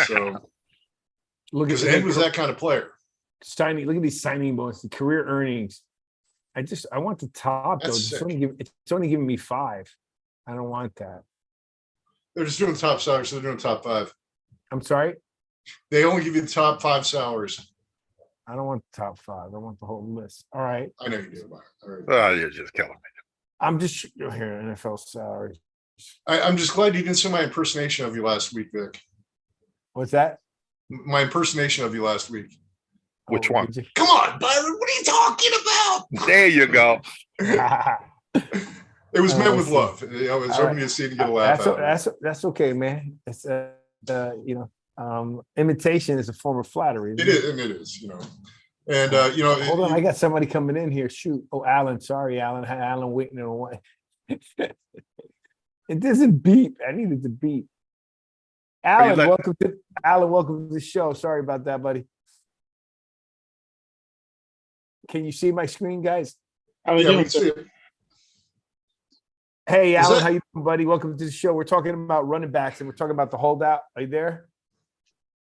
So because Ed was that kind of player. Look at these signing bonuses, career earnings. I want the top though. It's only giving me 5. I don't want that. They're just doing top salaries, so they're doing top 5. I'm sorry? They only give you the top 5 salaries. I don't want the top 5. I want the whole list. All right. I know you do. You're just killing me. I'm just here NFL salaries. I'm just glad you didn't see my impersonation of you last week, Vic. What's that? My impersonation of you last week. Which one? Come on, Byron. What are you talking about? There you go. It was meant with love. I was hoping to see you get a laugh out of it. That's okay, man. It's imitation is a form of flattery. It is, and it is, And hold on, I got somebody coming in here. Shoot. Oh, Alan. Sorry, Alan. Alan waiting away. It doesn't beep. I needed to beep. Alan, welcome to the show. Sorry about that, buddy. Can you see my screen, guys? Yeah, we can see it. Hey, Alan, how you doing, buddy? Welcome to the show. We're talking about running backs, and we're talking about the holdout. Are you there?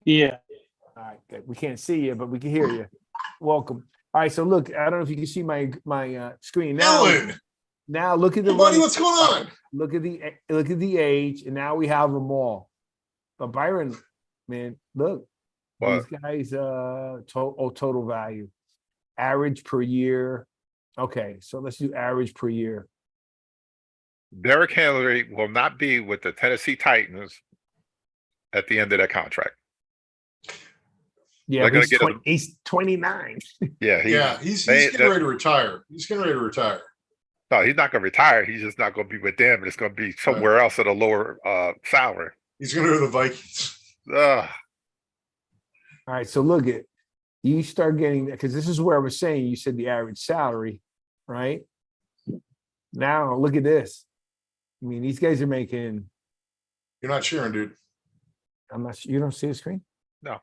Yeah. All right, good. We can't see you, but we can hear you. Welcome. All right, so look, I don't know if you can see my screen now. Alan! Now look at the buddy, what's going on? Look at the age, and now we have them all. But Byron, man, look, these guys, total value, average per year. Okay, so let's do average per year. Derrick Henry will not be with the Tennessee Titans at the end of that contract. Yeah, he's 29. Yeah, he's getting ready to retire. He's getting ready to retire. No, he's not going to retire. He's just not going to be with them. It's going to be somewhere else at a lower salary. He's going to go to the Vikings. All right, so look at you start getting that because this is where I was saying you said the average salary, right? Now look at this. I mean, these guys are making. You're not sharing, dude. I'm not. You don't see the screen? No,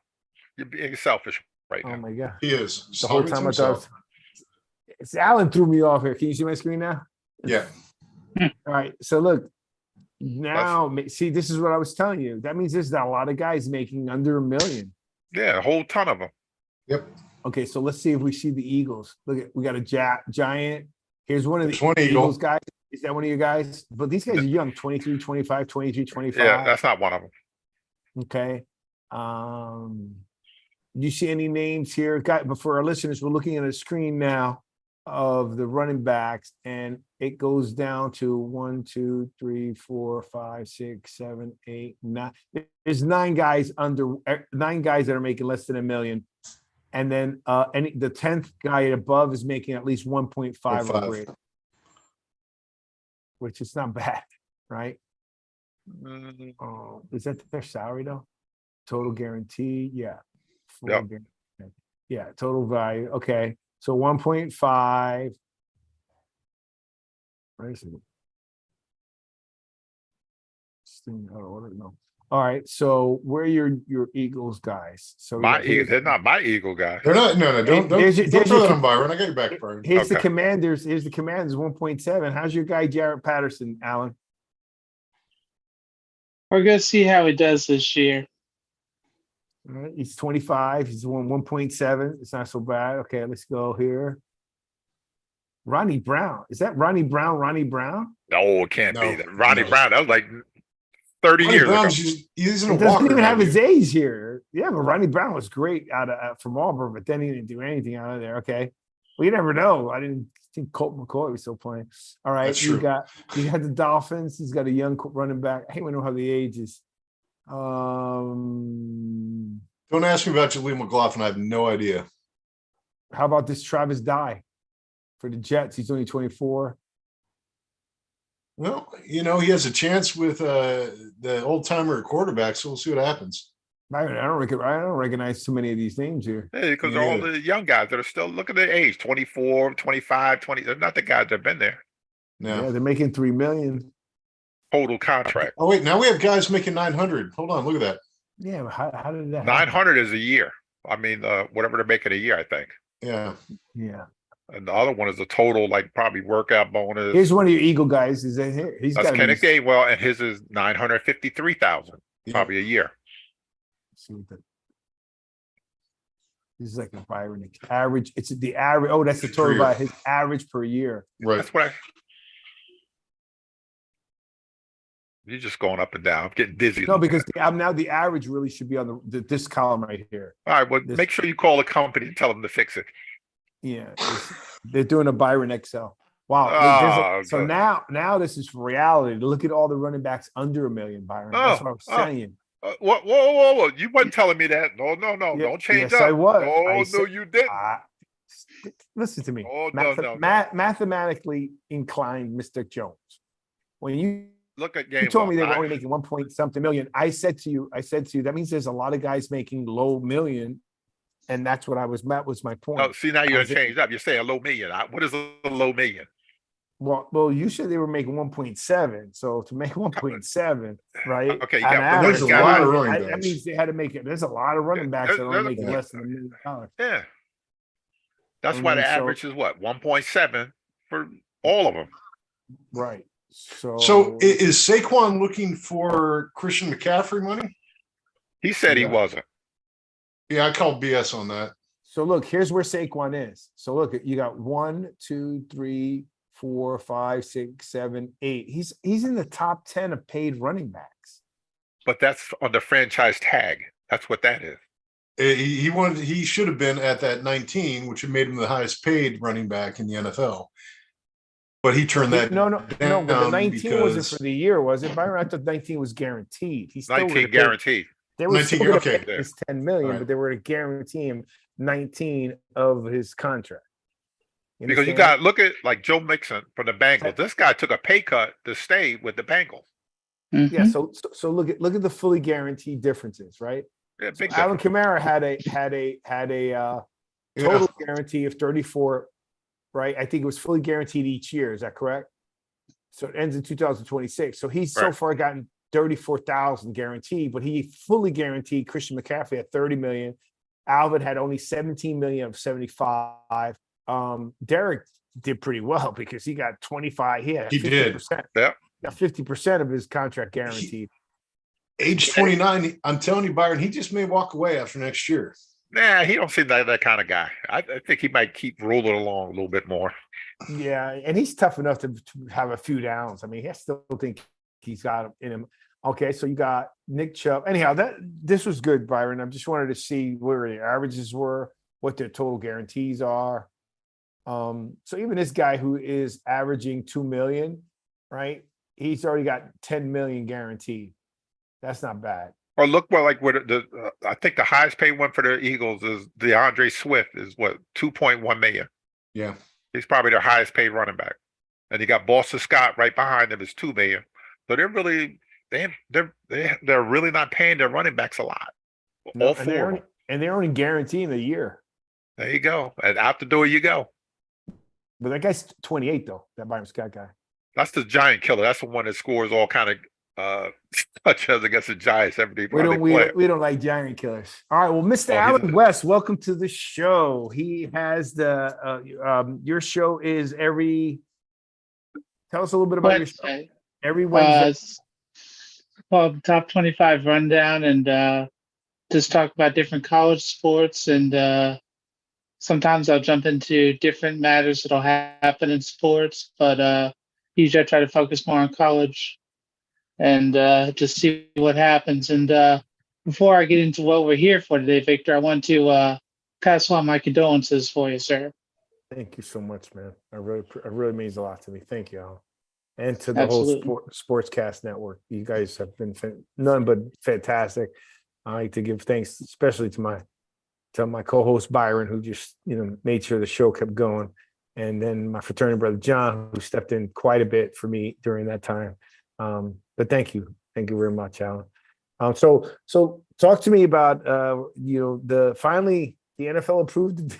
you're being selfish right now. Oh my god, he is. The whole time I thought. It's Alan threw me off here. Can you see my screen now? Yeah. All right. So look, now see, this is what I was telling you. That means there's a lot of guys making under $1 million. Yeah, a whole ton of them. Yep. Okay, so let's see if we see the Eagles. Look at we got a giant. Here's one of the Eagles guys. Is that one of your guys? But these guys are young, 23, 25, 23, 25. Yeah, that's not one of them. Okay. Do you see any names here? But for our listeners, we're looking at a screen now of the running backs, and it goes down to 1, 2, 3, 4, 5, 6, 7, 8, 9. There's 9 guys that are making less than $1 million. And then the 10th guy above is making at least 1.5 or greater, which is not bad, right? Is that their salary though? Total guarantee, yeah. Yep. Yeah, total value. Okay, so 1.5. Where is it? No. All right, so where are your Eagles guys? So they're not my Eagle guys. They're not. No, don't throw that on Byron. I got your back, Byron. Here's the Commanders. 1.7. How's your guy Jarrett Patterson, Alan? We're gonna see how he does this year. All right, he's 25. He's won 1.7. It's not so bad. Okay, let's go here. Ronnie Brown. Is that Ronnie Brown? No, it can't be that. Ronnie Brown. That was like 30 years ago. He's in a doesn't even have his age here. Yeah, but Ronnie Brown was great from Auburn, but then he didn't do anything out of there. Okay, well, you never know. I didn't think Colt McCoy was still playing. All right, you got the Dolphins. He's got a young running back. I hate when I know how the age is. Don't ask me about Jaleel McLaughlin. I have no idea. How about this Travis Dye for the Jets? He's only 24. Well, he has a chance with the old timer quarterback, so we'll see what happens. I don't recognize too many of these names here. Yeah, because they're all the young guys that are still, look at their age, 24, 25, 20. They're not the guys that have been there. No. Yeah, they're making $3 million. Total contract. Oh, wait, now we have guys making 900. Hold on, look at that. Yeah, but how did that 900 is a year. I mean, whatever they're making a year, I think. Yeah. And the other one is a total, like probably workout bonus. Here's one of your Eagle guys. Is that here? That's Kenneth Gainwell, and his is 953,000, probably a year. This is like a Byron average. It's the average. Oh, that's the total by his average per year. Right. That's what you're just going up and down. I'm getting dizzy. No, because now the average really should be on this column right here. All right, well, make sure you call the company and tell them to fix it. Yeah, they're doing a Byron Excel. Wow. So good. now this is reality. Look at all the running backs under $1 million, Byron. That's what I was saying. Whoa. You weren't telling me that. No. Yeah, Don't change yes, up. I was. No, you didn't. Listen to me. Oh, no. Mathematically inclined, Mr. Jones. When you Look at game. you told me they were only making 1 point something million, I said to you, that means there's a lot of guys making low million. And that's what that was my point. No, see, now you're going to change up. You're saying a low million. What is a low million? Well, you said they were making 1.7. So to make 1.7, right? Okay, there's a lot of running backs. That means they had to make it. There's a lot of running backs that are only making less than $1 million. Yeah. That's why the average is what? 1.7 for all of them. Right. So is Saquon looking for Christian McCaffrey money? He said he wasn't. Yeah, I call BS on that. So look, here's where Saquon is. So look, you got 1, 2, 3, 4, 5, 6, 7, 8. He's in the top 10 of paid running backs. But that's on the franchise tag. That's what that is. He should have been at that 19, which had made him the highest paid running back in the NFL. But he turned that no. But the 19 wasn't for the year, was it, Byron? I thought 19 was guaranteed. He's still 19 guaranteed. They were still going to pay his 10 million, right, but they were to guarantee him 19 of his contract. Because you got to look at like Joe Mixon from the Bengals. This guy took a pay cut to stay with the Bengals. Mm-hmm. Yeah. So look at the fully guaranteed differences, right? Yeah, big Alvin Kamara had a total guarantee of 34, right? I think it was fully guaranteed each year. Is that correct? So it ends in 2026. So he's so far gotten 34,000 guaranteed, but he fully guaranteed Christian McCaffrey at 30 million. Alvin had only 17 million of 75. Derek did pretty well because he got 25. He had 50%. Yeah. Got 50% of his contract guaranteed. Age 29, I'm telling you, Byron, he just may walk away after next year. Nah, he don't seem like that kind of guy. I think he might keep rolling along a little bit more. Yeah, and he's tough enough to have a few downs. I mean, I still think he's got it in him. Okay, so you got Nick Chubb. Anyhow, this was good, Byron. I just wanted to see where the averages were, what their total guarantees are. So even this guy who is averaging 2 million, right? He's already got 10 million guaranteed. That's not bad. Or look, well, like what I think the highest paid one for the Eagles is DeAndre Swift is what 2.1 million. Yeah, he's probably their highest paid running back, and you got Boston Scott right behind him is 2 million. So they're really they're really not paying their running backs a lot. No, all four, and they're only guaranteeing a year. There you go, and out the door you go. But that guy's 28 though. That Byron Scott guy. That's the giant killer. That's the one that scores all kind of touchdowns against the Giants every day. We don't like giant killers. All right. Well, Mr. Alan West, welcome to the show. He has your show is every. Tell us a little bit about your show. Every Wednesday. Top 25 rundown and just talk about different college sports and sometimes I'll jump into different matters that'll happen in sports, but usually I try to focus more on college and just see what happens. And before I get into what we're here for today, Victor, I want to pass on my condolences for you, sir. Thank you so much, man. It really means a lot to me. Thank you, Al. And to the whole Sportscast Network. You guys have been none but fantastic. I like to give thanks, especially to my co-host Byron, who just made sure the show kept going, and then my fraternity brother John, who stepped in quite a bit for me during that time. But thank you very much, Alan. So talk to me about finally the NFL approved.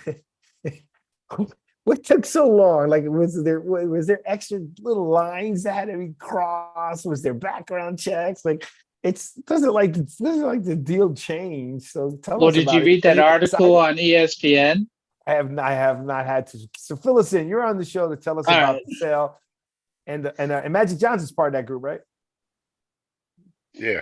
What took so long? Like, was there extra little lines that had to be crossed? Was there background checks? Like, it doesn't like the deal changed. So tell us. Well, did you read that article on ESPN? I have not had to. So fill us in. You're on the show to tell us about the sale, and Magic Johnson's part of that group, right? Yeah.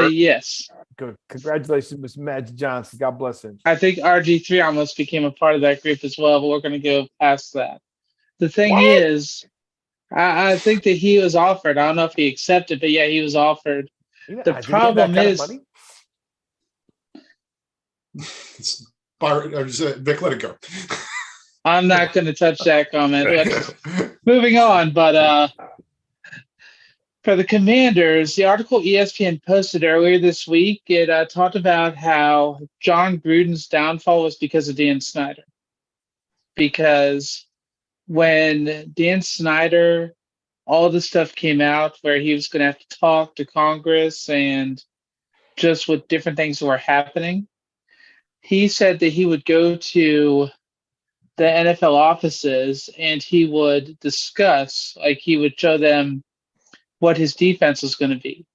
Yes. Good. Congratulations, Mr. Magic Johnson. God bless him. I think RG3 almost became a part of that group as well, but we're going to go past that. The thing is, I think that he was offered. I don't know if he accepted, but yeah, he was offered. The problem is, Byron, Vic, let it go. I'm not going to touch that comment. moving on, but for the Commanders, the article ESPN posted earlier this week, it talked about how John Gruden's downfall was because of Dan Snyder. Because when Dan Snyder, all the stuff came out where he was going to have to talk to Congress and just with different things that were happening, he said that he would go to the NFL offices and he would discuss, like he would show them what his defense was going to be.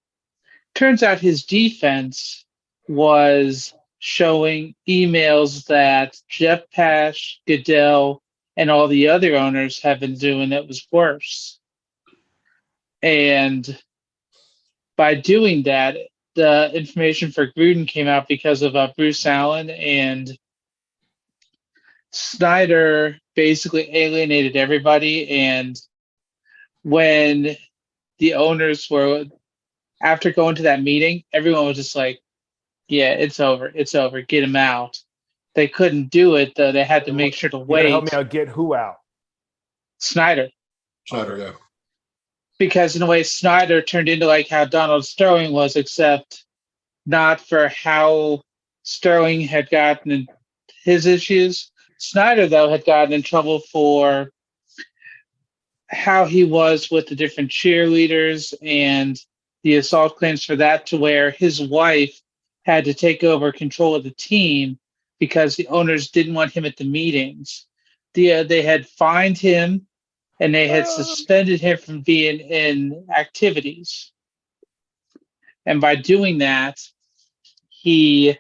Turns out his defense was showing emails that Jeff Pash, Goodell, and all the other owners have been doing that was worse. And by doing that, the information for Gruden came out because of Bruce Allen, and Snyder basically alienated everybody. And when the owners were, after going to that meeting, everyone was just like, yeah, it's over. It's over. Get him out. They couldn't do it, though. They had to make sure to wait. Help me out. Get who out? Snyder. Snyder, yeah. Because in a way, Snyder turned into like how Donald Sterling was, except not for how Sterling had gotten his issues. Snyder, though, had gotten in trouble for how he was with the different cheerleaders and the assault claims for that, to where his wife had to take over control of the team because the owners didn't want him at the meetings. They had fined him and they had suspended him from being in activities. And by doing that, he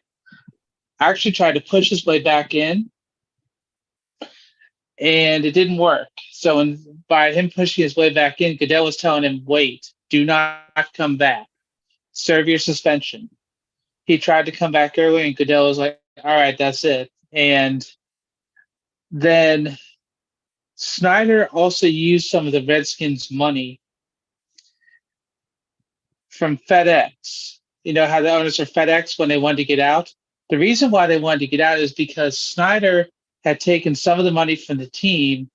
actually tried to push his way back in, and it didn't work. So by him pushing his way back in, Goodell was telling him, wait, do not come back. Serve your suspension. He tried to come back early, and Goodell was like, all right, that's it. And then Snyder also used some of the Redskins' money from FedEx. You know how the owners of FedEx, when they wanted to get out? The reason why they wanted to get out is because Snyder had taken some of the money from the team,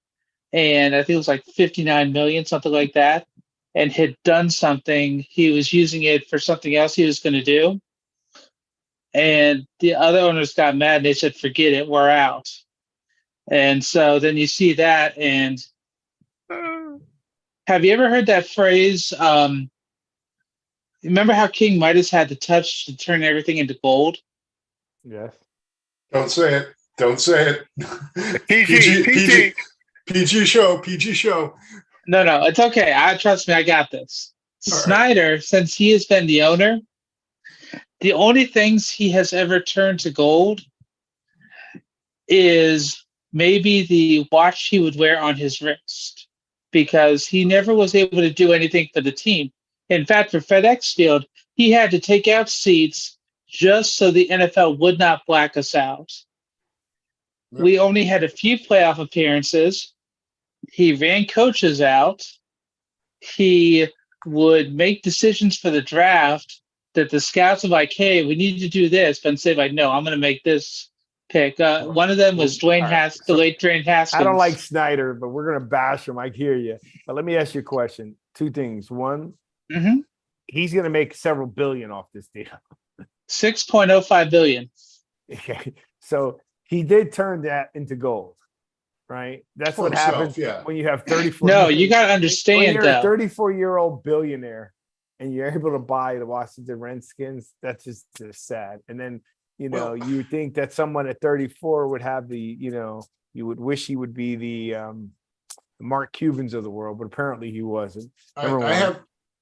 and I think it was like $59 million, something like that, and had done something. He was using it for something else he was going to do. And the other owners got mad and they said, forget it, we're out. And so then you see that. And have you ever heard that phrase? Remember how King Midas had the touch to turn everything into gold? Yes. Don't say it. Don't say it. PG show. No, it's okay. Trust me, I got this. All Snyder, right. Since he has been the owner, the only things he has ever turned to gold is maybe the watch he would wear on his wrist, because he never was able to do anything for the team. In fact, for FedEx Field, he had to take out seats just so the NFL would not black us out. Yep. We only had a few playoff appearances. He ran coaches out. He would make decisions for the draft that the scouts were like, hey, we need to do this. But instead, like, no, I'm going to make this pick. One of them was the late Dwayne Haskins. I don't like Snyder, but we're going to bash him. I hear you. But let me ask you a question. Two things. One, he's going to make several billion off this deal. $6.05 billion. Okay. So he did turn that into gold, right? That's what happens when you have 34. No, you got to understand, when you're a 34-year-old billionaire and you're able to buy the Washington Redskins, that's just sad. And then, you would think that someone at 34 would have the, you would wish he would be the Mark Cubans of the world, but apparently he wasn't.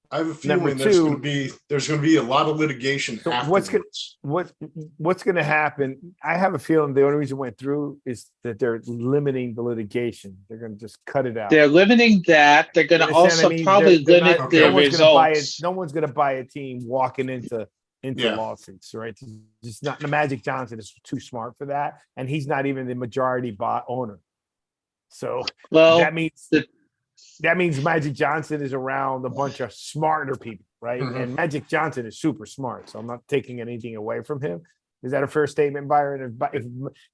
I have a feeling there's going to be a lot of litigation. So what's going to happen? I have a feeling the only reason it went through is that they're limiting the litigation. They're going to just cut it out. They're limiting that. They're going to also probably limit the results. No one's going to buy a team walking into lawsuits, right? Just not. Magic Johnson is too smart for that, and he's not even the majority owner. So that means Magic Johnson is around a bunch of smarter people, right? Mm-hmm. And Magic Johnson is super smart, so I'm not taking anything away from him. Is that a fair statement, Byron? If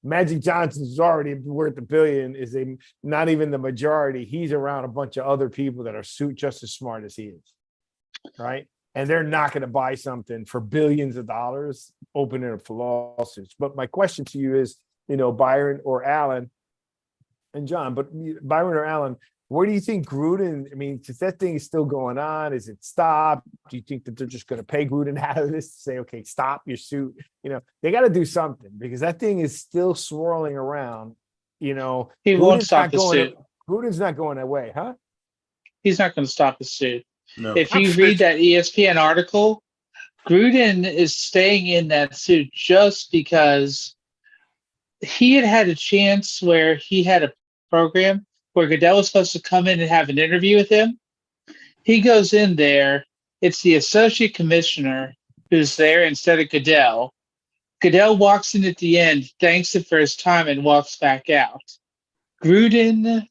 Magic Johnson is already worth $1 billion, not even the majority, he's around a bunch of other people that are just as smart as he is, right? And they're not going to buy something for billions of dollars, opening up for lawsuits. But my question to you is, Byron or Alan and John, but Byron or Alan, where do you think Gruden, because that thing is still going on, is it stopped? Do you think that they're just going to pay Gruden out of this to say, okay, stop your suit? They got to do something because that thing is still swirling around. He won't stop the suit. Gruden's not going away, huh? He's not going to stop the suit. No. If you read that ESPN article, Gruden is staying in that suit just because he had a chance where he had a program where Goodell was supposed to come in and have an interview with him. He goes in there. It's the associate commissioner who's there instead of Goodell. Goodell walks in at the end, thanks him for his time, and walks back out. Gruden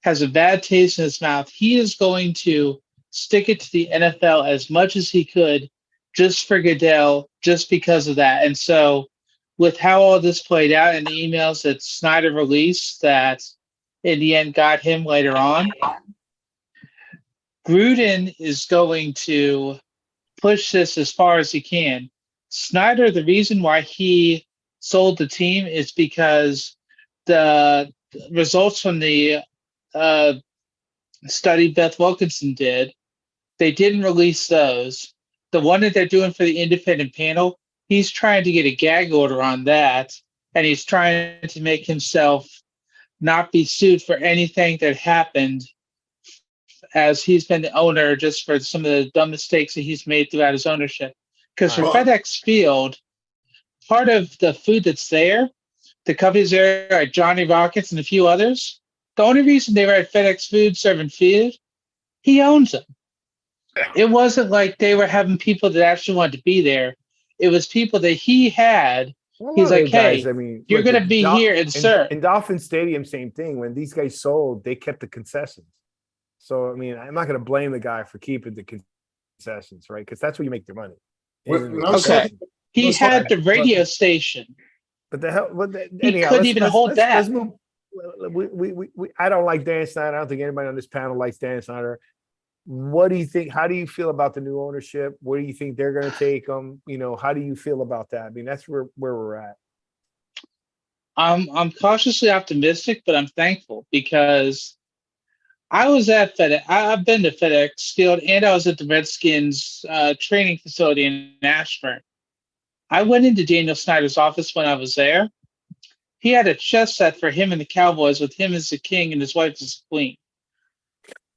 has a bad taste in his mouth. He is going to stick it to the NFL as much as he could just for Goodell, just because of that. And so with how all this played out and the emails that Snyder released that in the end got him later on, Gruden is going to push this as far as he can. Snyder, the reason why he sold the team is because the results from the study Beth Wilkinson did, they didn't release those. The one that they're doing for the independent panel, he's trying to get a gag order on that, and he's trying to make himself not be sued for anything that happened, as he's been the owner just for some of the dumb mistakes that he's made throughout his ownership. Because for FedEx Field, part of the food that's there, the companies there like Johnny Rockets and a few others, the only reason they were at FedEx Food serving food, he owns them. It wasn't like they were having people that actually wanted to be there. It was people that he had. He's like, hey, you're going to be here and serve. In Dolphin Stadium, same thing. When these guys sold, they kept the concessions. So, I'm not going to blame the guy for keeping the concessions, right? Because that's where you make your money. Okay. He had the radio station. But the hell, he couldn't even hold that. Let's move. I don't like Dan Snyder. I don't think anybody on this panel likes Dan Snyder. What do you think? How do you feel about the new ownership? Where do you think they're going to take them? How do you feel about that? That's where we're at. I'm cautiously optimistic, but I'm thankful because I was at FedEx. I've been to FedEx Field, and I was at the Redskins training facility in Ashburn. I went into Daniel Snyder's office when I was there. He had a chess set for him and the Cowboys with him as the king and his wife as the queen.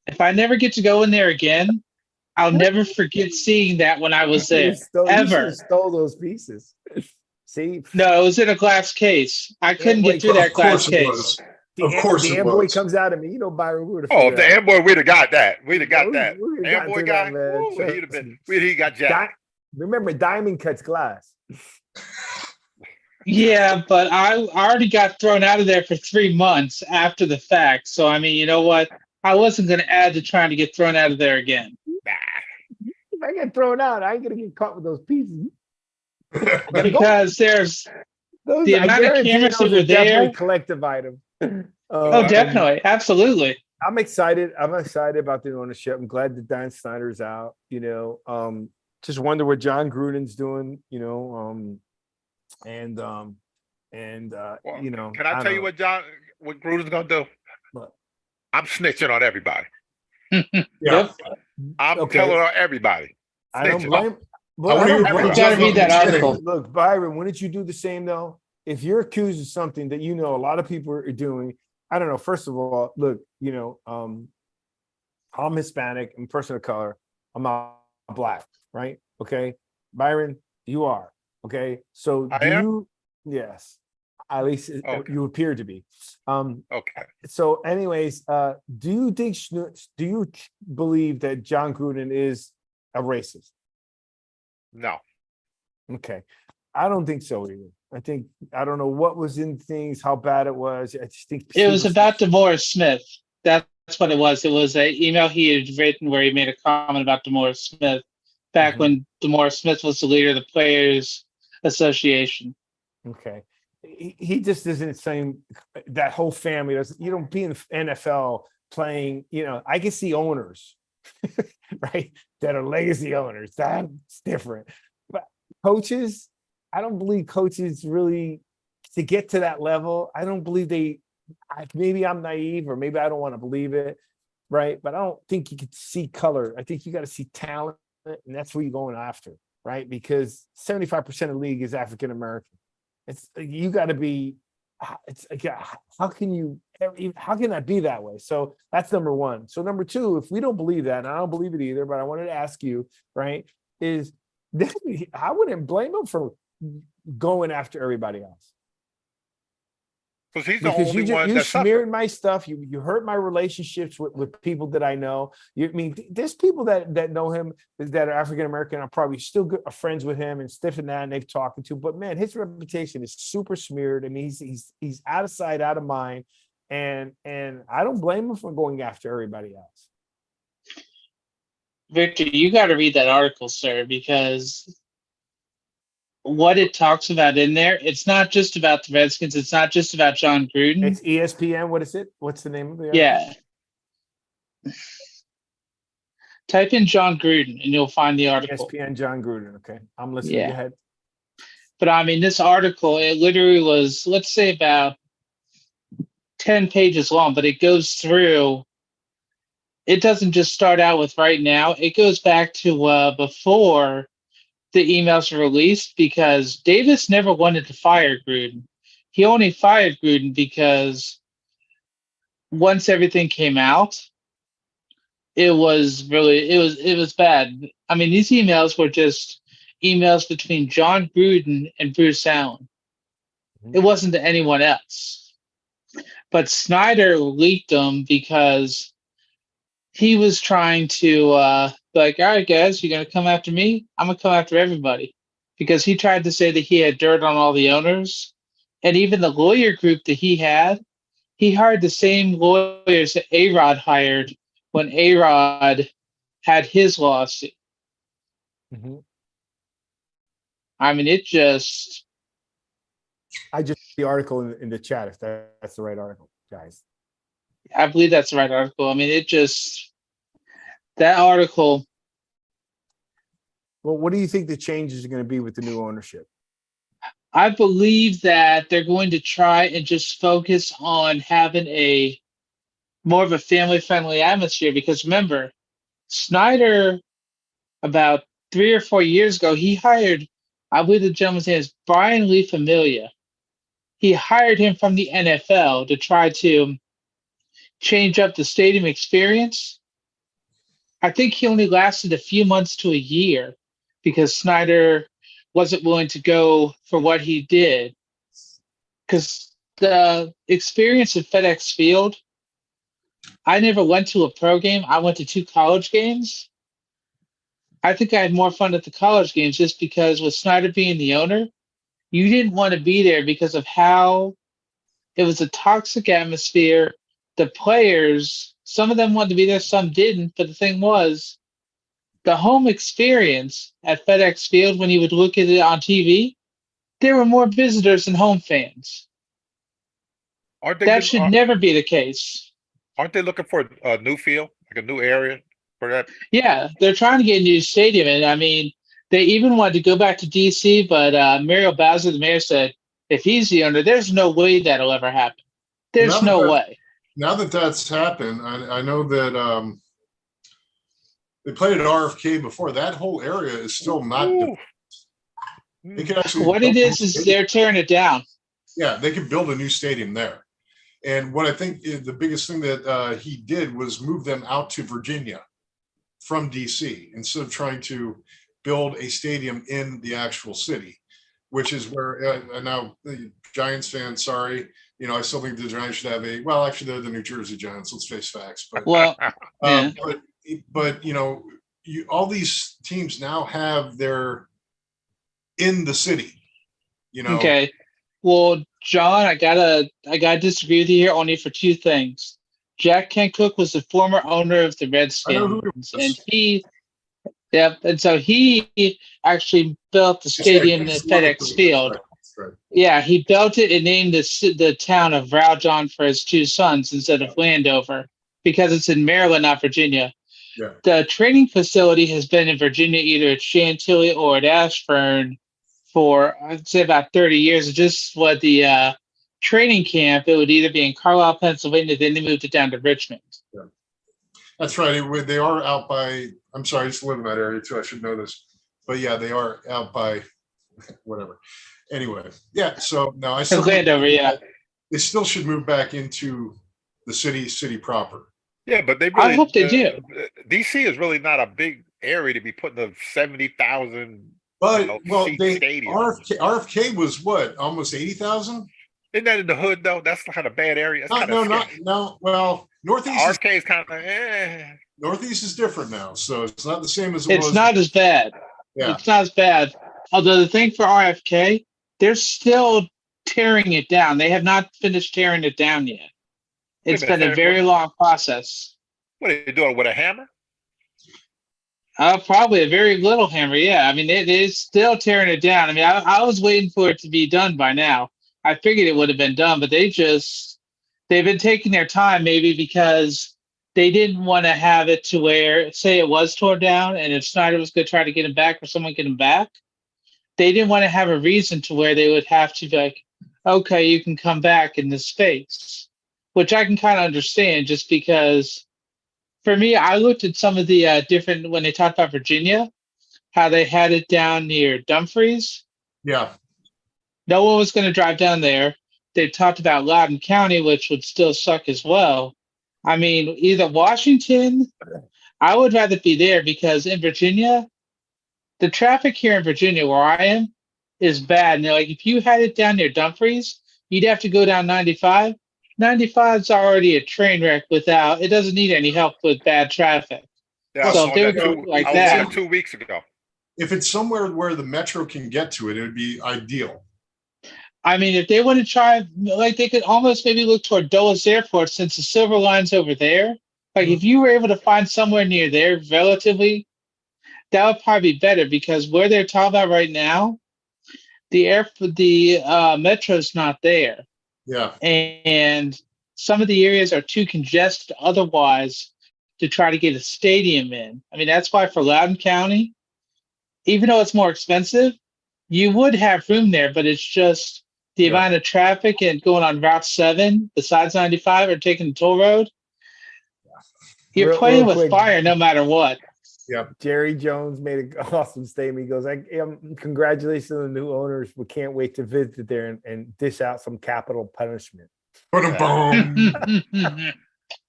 If I never get to go in there again, I'll never forget seeing that when I was there. You stole those pieces. See? No, it was in a glass case. I couldn't get through that glass case. Of course, the Amboy comes out at me. Byron, we would have. If the Amboy, we'd have got that. We'd have got that. Amboy guy, he'd have been. He got jacked. Remember, diamond cuts glass. Yeah, but I already got thrown out of there for 3 months after the fact. So you know what? I wasn't going to add to trying to get thrown out of there again. If I get thrown out, I ain't going to get caught with those pieces. Because there's the amount of cameras that were there. Collective item. Definitely. Absolutely. I'm excited. I'm excited about the ownership. I'm glad that Dan Snyder's out. Just wonder what John Gruden's doing, and Can I tell you what Gruden's going to do? What? I'm snitching on everybody. Yep. I'm telling on everybody. I don't blame. You got to read that article. Look, Byron, wouldn't you do the same though? If you're accused of something that a lot of people are doing, I don't know. First of all, look, I'm Hispanic. I'm a person of color. I'm not Black, right? Okay, Byron, you are. Okay, so yes. At least you appear to be. Okay. So, anyways, do you believe that John Gruden is a racist? No. Okay. I don't think so either. I don't know what was in things, how bad it was. I just think it was about DeMaurice Smith. That's what it was. It was an email he had written where he made a comment about DeMaurice Smith back when DeMaurice Smith was the leader of the players association. Okay. He just isn't the same. That whole family doesn't, you don't be in the NFL playing, I can see owners, right, that are legacy owners. That's different. But coaches, I don't believe coaches really, to get to that level, I don't believe maybe I'm naive or maybe I don't want to believe it, right? But I don't think you could see color. I think you got to see talent, and that's what you're going after, right? Because 75% of the league is African American. You got to be. It's how can that be that way? So that's number one. So number two, if we don't believe that, and I don't believe it either, but I wanted to ask you, right? Is I wouldn't blame him for going after everybody else. Because he's the only one you that smeared suffered. my stuff. You hurt my relationships with people that I know. There's people that know him that are African American. I'm probably still good friends with him and stuff and that, and they've talked to. But man, his reputation is super smeared. I mean, he's out of sight, out of mind, and I don't blame him for going after everybody else. Victor, you got to read that article, sir, because what it talks about in there, it's not just about the Redskins. It's not just about John Gruden. It's ESPN. What is it? What's the name of the article? Yeah. Type in John Gruden and you'll find the article. ESPN John Gruden. Okay. I'm listening. Yeah. Go ahead. But I mean, this article, it literally was, let's say, about 10 pages long, but it goes through. It doesn't just start out with right now. It goes back to before the emails were released, because Davis never wanted to fire Gruden. He only fired Gruden because once everything came out, it was bad. I mean, these emails were just emails between John Gruden and Bruce Allen. It wasn't to anyone else. But Snyder leaked them because he was trying to like, all right, guys, you're going to come after me? I'm going to come after everybody. Because he tried to say that he had dirt on all the owners. And even the lawyer group that he hired the same lawyers that A-Rod hired when A-Rod had his lawsuit. Mm-hmm. I mean, it just... I just the article in the chat, if that's the right article, guys. I believe that's the right article. I mean, it just... That article... Well, what do you think the changes are going to be with the new ownership? I believe that they're going to try and just focus on having a more of a family-friendly atmosphere. Because remember, Snyder, about 3 or 4 years ago, he hired, I believe the gentleman's name is Brian Lee Familia. He hired him from the NFL to try to change up the stadium experience. I think he only lasted a few months to a year because Snyder wasn't willing to go for what he did. Because the experience at FedEx Field, I never went to a pro game. I went to 2 college games. I think I had more fun at the college games just because with Snyder being the owner, you didn't want to be there because of how it was a toxic atmosphere. The players, some of them wanted to be there, some didn't. But the thing was, the home experience at FedEx Field, when you would look at it on TV, there were more visitors than home fans. That should never be the case. Aren't they looking for a new field, like a new area for that? Yeah, they're trying to get a new stadium. And I mean, they even wanted to go back to DC, but Muriel Bowser, the mayor, said, if he's the owner, there's no way that'll ever happen. There's no way. Now that that's happened, I know that they played at RFK before. That whole area is still not. They could actually. What it is they're tearing it down. Yeah, they could build a new stadium there. And what I think the biggest thing that he did was move them out to Virginia from DC instead of trying to build a stadium in the actual city, which is where now the Giants fans, sorry, I still think the Giants should have actually they're the New Jersey Giants. Let's face facts. But yeah. But all these teams now have their in the city. Okay. Well, John, I gotta disagree with you here only for 2 things. Jack Kent Cooke was the former owner of the Redskins, and Yep. And so he actually built the stadium at FedEx Field. Right. Yeah, he built it and named the town of Valjean for his two sons instead of Landover because it's in Maryland, not Virginia. Yeah. The training facility has been in Virginia, either at Chantilly or at Ashburn, for I'd say about 30 years. It's just what the training camp, it would either be in Carlisle, Pennsylvania, then they moved it down to Richmond. Yeah. That's right. They are out by, I'm sorry, I used to live in that area too. I should know this. But yeah, they are out by whatever. Anyway, yeah. So now I still Landover, yeah. They still should move back into the city proper. Yeah, but they really, I hope they do. DC is really not a big area to be putting a 70,000. But stadium. RFK was what, almost 80,000? Isn't that in the hood though? That's not a bad area. No. Well, Northeast. RFK is kind of. Northeast is different now, so it's not the same as it was. It's not as bad. Yeah. It's not as bad. Although the thing for RFK, they're still tearing it down. They have not finished tearing it down yet. It's been a very long process. What are they doing with a hammer? Probably a very little hammer. Yeah, I mean it is still tearing it down. I mean, I was waiting for it to be done by now. I figured it would have been done, but they've been taking their time, maybe because they didn't want to have it to where, say it was torn down, and if Snyder was going to try to get him back or someone get him back, they didn't want to have a reason to where they would have to be like, okay, you can come back in this space, which I can kind of understand just because for me, I looked at some of the different, when they talked about Virginia, how they had it down near Dumfries. Yeah. No one was going to drive down there. They talked about Loudoun County, which would still suck as well. I mean, either Washington, I would rather be there because in Virginia, the traffic here in Virginia where I am is bad. And like, if you had it down near Dumfries, you'd have to go down 95. 95 is already a train wreck it doesn't need any help with bad traffic. Yeah, so if they would go like that. I was there 2 weeks ago. If it's somewhere where the metro can get to it, it would be ideal. I mean, if they want to try, like they could almost maybe look toward Dulles Airport since the Silver Line's over there. Like if you were able to find somewhere near there relatively, that would probably be better because where they're talking about right now, the metro's not there. Yeah. And some of the areas are too congested otherwise to try to get a stadium in. I mean, that's why for Loudoun County, even though it's more expensive, you would have room there, but it's just the amount of traffic and going on Route 7 besides 95 or taking the toll road. You're playing with fire no matter what. Yeah, Jerry Jones made an awesome statement. He goes, congratulations to the new owners. We can't wait to visit there and dish out some capital punishment.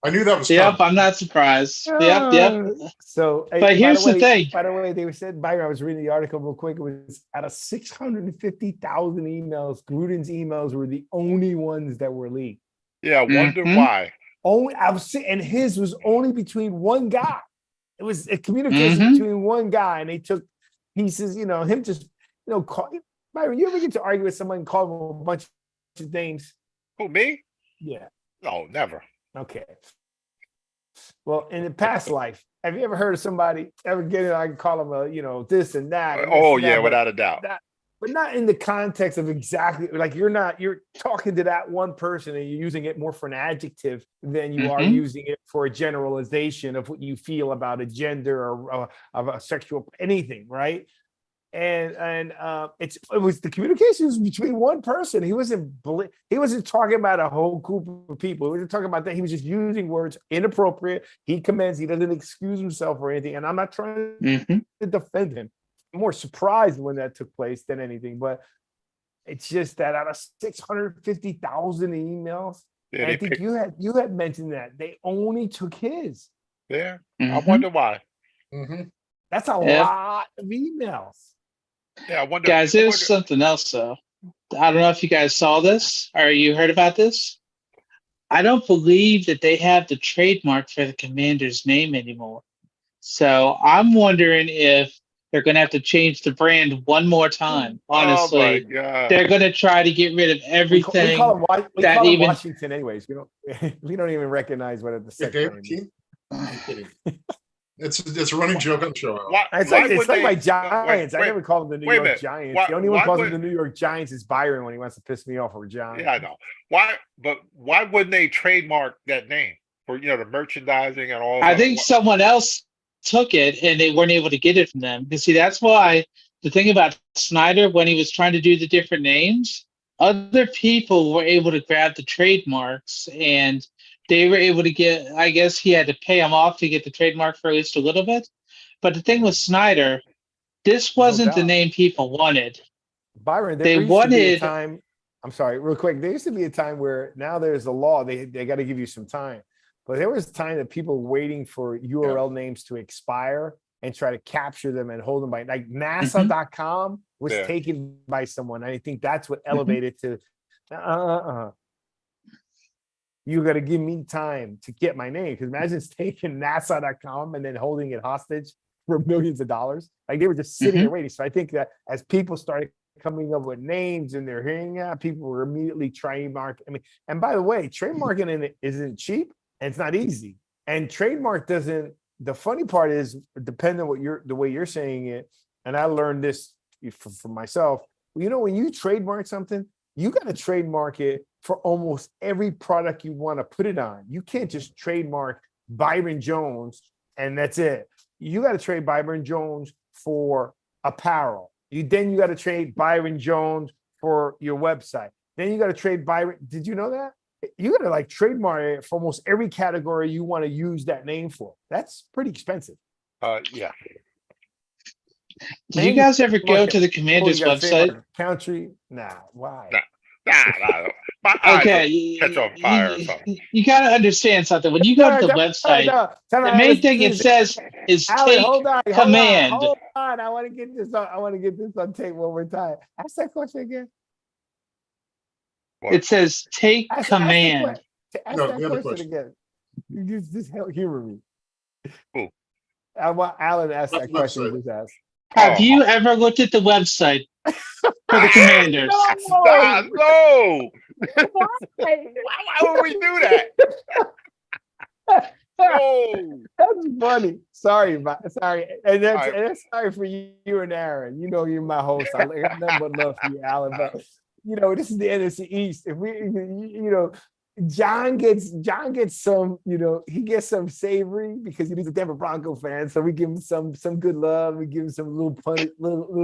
I knew that was Yep, I'm not surprised. Yep. So, but here's the thing. By the way, they said, Byron, I was reading the article real quick. It was out of 650,000 emails, Gruden's emails were the only ones that were leaked. Yeah, I wonder why. And his was only between one guy. It was a communication between one guy, and they took pieces, him just, Byron, you ever get to argue with someone and call them a bunch of names? Who, me? Yeah. No, never. Okay. Well, in the past life, have you ever heard of somebody ever getting, I can call them this and that? And without a doubt. But not in the context of exactly, like you're talking to that one person and you're using it more for an adjective than you are using it for a generalization of what you feel about a gender or of a sexual anything, right? And it was the communications between one person. He wasn't talking about a whole group of people. He wasn't talking about that. He was just using words inappropriate. He commends. He doesn't excuse himself or anything. And I'm not trying to defend him. I'm more surprised when that took place than anything. But it's just that out of 650,000 emails, I think you had mentioned that they only took his. Yeah, I wonder why. That's a lot of emails. Yeah, I wonder. Guys, there's something else though. I don't know if you guys saw this or you heard about this. I don't believe that they have the trademark for the commander's name anymore. So I'm wondering if they're going to have to change the brand one more time. Honestly, they're going to try to get rid of everything. We call them Washington anyways. We don't even recognize what the second name is. It's a running joke on the show. It's like my Giants. I never call them the New York Giants. The only one calls them the New York Giants is Byron when he wants to piss me off or John. Yeah, I know. Why wouldn't they trademark that name for the merchandising and all? I think someone else took it and they weren't able to get it from them. You see, that's why the thing about Snyder, when he was trying to do the different names, other people were able to grab the trademarks and they were able to get, I guess he had to pay them off to get the trademark for at least a little bit. But the thing with Snyder, this wasn't the name people wanted. Byron, they wanted time. I'm sorry, real quick. There used to be a time where now there's a law. They got to give you some time. But there was a time that people were waiting for URL names to expire and try to capture them and hold them by, like NASA.com was taken by someone. I think that's what elevated to you got to give me time to get my name. Because imagine it's taking NASA.com and then holding it hostage for millions of dollars. Like they were just sitting there waiting. So I think that as people started coming up with names and they're hearing that, people were immediately trademark. I mean, and by the way, trademarking isn't cheap and it's not easy. And trademark doesn't. The funny part is, depending on the way you're saying it, and I learned this from myself. When you trademark something, you got to trademark it for almost every product you want to put it on. You can't just trademark Byron Jones and that's it. You got to trade Byron Jones for apparel. Then you got to trade Byron Jones for your website. Then you got to trade Byron. Did you know that? You got to trademark it for almost every category you want to use that name for. That's pretty expensive. Yeah. Did you guys ever go to the Commanders website? Country? Nah. Why? Nah. Okay. Catch on fire or something. You got to understand something. When you go to the website, the main thing it says is take command. Hold on. I want to get this on tape one more time. Ask that question again. It says take command. Ask that question again. You just humor me. Cool. I want Alan to ask that question. Just ask. Have you ever looked at the website for the Commanders? No. Why would we do that? No. That's funny. Sorry, and that's sorry for you and Aaron. You're my host. I have nothing but love for you, Alan. But this is the NFC East. If we, John gets some, he gets some savory because he's a Denver Bronco fan. So we give him some good love. We give him some little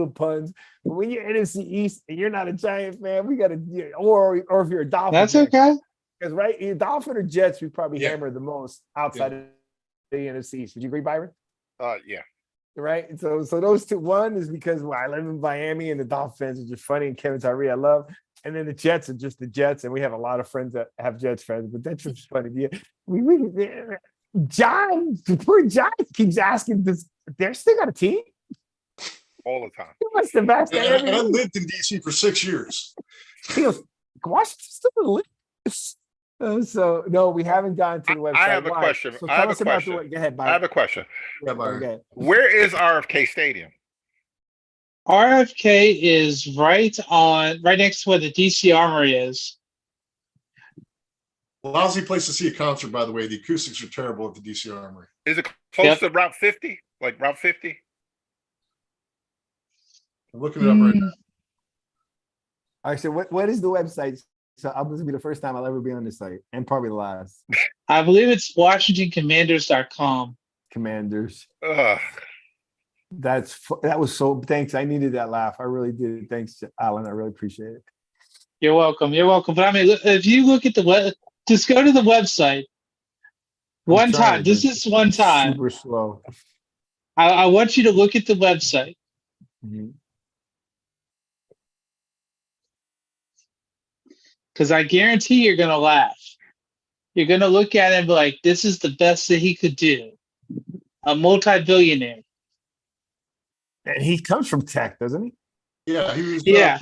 puns. But when you're NFC East and you're not a Giant fan, we got to, or if you're a Dolphin. That's okay. Because you're Dolphin or Jets, we probably hammer the most outside of the NFC East. Would you agree, Byron? Yeah. Right. So those two. One is because I live in Miami and the Dolphins are just funny, and Kevin Tyree I love. And then the Jets are just the Jets, and we have a lot of friends that have Jets friends, but that's just funny. Yeah, poor John keeps asking this. They're still got a team all the time. He must have asked that. I lived in DC for 6 years. He goes, Washington's still in the league. So no, we haven't gone to the website. I have a question. So tell us about the way. Go ahead, Byron. I have a question. Yeah, Byron. Where is RFK Stadium? RFK is right next to where the DC Armory is. Lousy place to see a concert, by the way. The acoustics are terrible at the DC Armory. Is it close to Route 50? Like Route 50? I'm looking it up right now. All right, so what is the website? So this will be the first time I'll ever be on this site, and probably the last. I believe it's WashingtonCommanders.com. Commanders. Ugh. That was so. Thanks. I needed that laugh. I really did. Thanks, Alan. I really appreciate it. You're welcome. But I mean, if you look at just go to the website one time. This is one time. Super slow. I want you to look at the website. Because I guarantee you're going to laugh. You're going to look at it and be like, this is the best that he could do. A multi-billionaire. And he comes from tech, doesn't he? Yeah, he was. Yeah.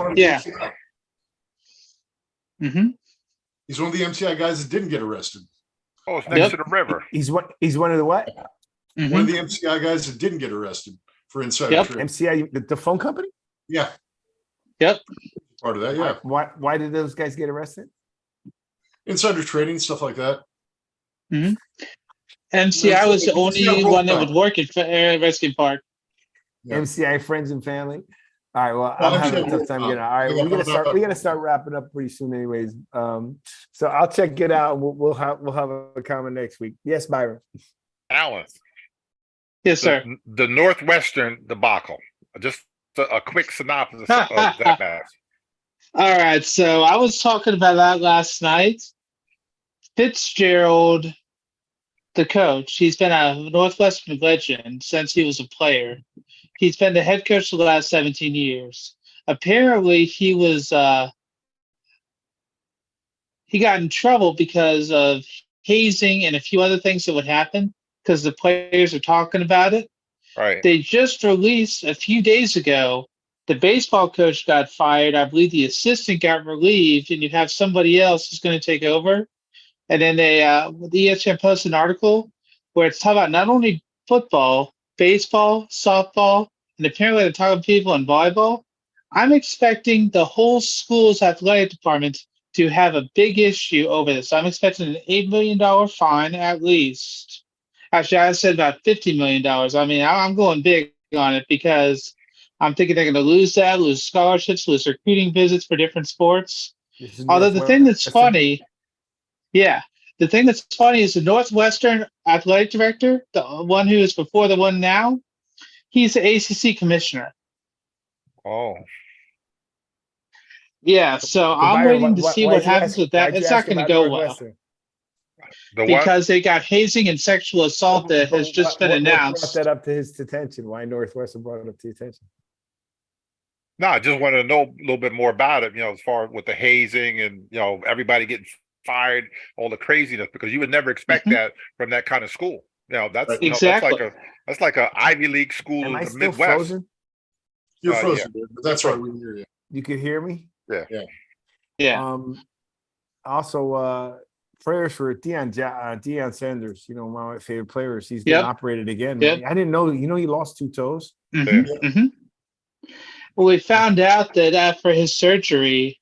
He's one of the MCI guys that didn't get arrested. Oh, it's next to the river. He's one of the what? One of the MCI guys that didn't get arrested for insider trading. MCI, the phone company? Yeah. Yep. Part of that, yeah. Why did those guys get arrested? Insider trading, stuff like that. And MCI was the MCI only rolled one that out. would work at Redskins Park. Yeah. MCI friends and family. All right. Well, Well, I'm having a MCI tough time getting. All right, Yeah, we gotta start wrapping up pretty soon, anyways. So I'll check it out. We'll have a comment next week. Yes, Byron. Alan, Yes, sir. the Northwestern debacle. Just a quick synopsis of that match. All right. So I was talking about that last night. Fitzgerald, the coach, he's been a Northwestern legend since he was a player. He's been the head coach for the last 17 years. Apparently, he got in trouble because of hazing and a few other things that would happen because the players are talking about it. Right. They just released a few days ago, the baseball coach got fired. I believe the assistant got relieved, and you have somebody else who's going to take over. And then the ESPN posted an article where it's talking about not only football, baseball, softball, and apparently they're talking people in volleyball. I'm expecting the whole school's athletic department to have a big issue over this. I'm expecting an $8 million fine at least. Actually, I said about $50 million. I mean, I'm going big on it because I'm thinking they're going to lose scholarships, lose recruiting visits for different sports. Although the thing that's funny, the thing that's funny is the Northwestern athletic director, the one who is before the one now, he's the ACC commissioner. Oh. Yeah, so I'm waiting to see what happens with that. It's not going to go well. Because they got hazing and sexual assault that has just been announced. What brought that up to his attention? Why Northwestern brought it up to his attention? No, I just wanted to know a little bit more about it, as far with the hazing and, everybody getting fired, all the craziness, because you would never expect that from that kind of school. That's exactly. that's like a Ivy League school in the Midwest. Frozen? You're frozen, dude, but that's right. We can hear you. You can hear me? Yeah. Also, prayers for Deion Sanders, one of my favorite players. He's getting operated again. Yep. I didn't know, he lost 2 toes. Well, we found out that after his surgery,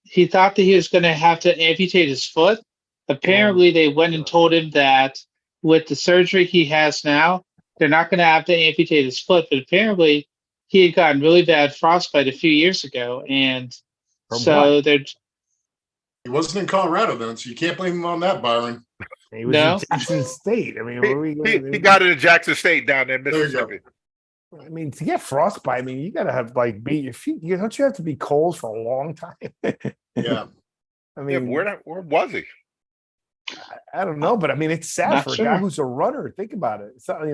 he thought that he was going to have to amputate his foot. Apparently, they went and told him that with the surgery he has now, they're not going to have to amputate his foot. But apparently, he had gotten really bad frostbite a few years ago. And so they're... He wasn't in Colorado then, so you can't blame him on that, Byron. He was in Jackson State. I mean, he got it in Jackson State down there in Mississippi. I mean, to get frostbite, you gotta have beat your feet. Don't you have to be cold for a long time? Yeah. I mean, where was he? I don't know, but it's sad for a guy who's a runner. Think about it. It's not,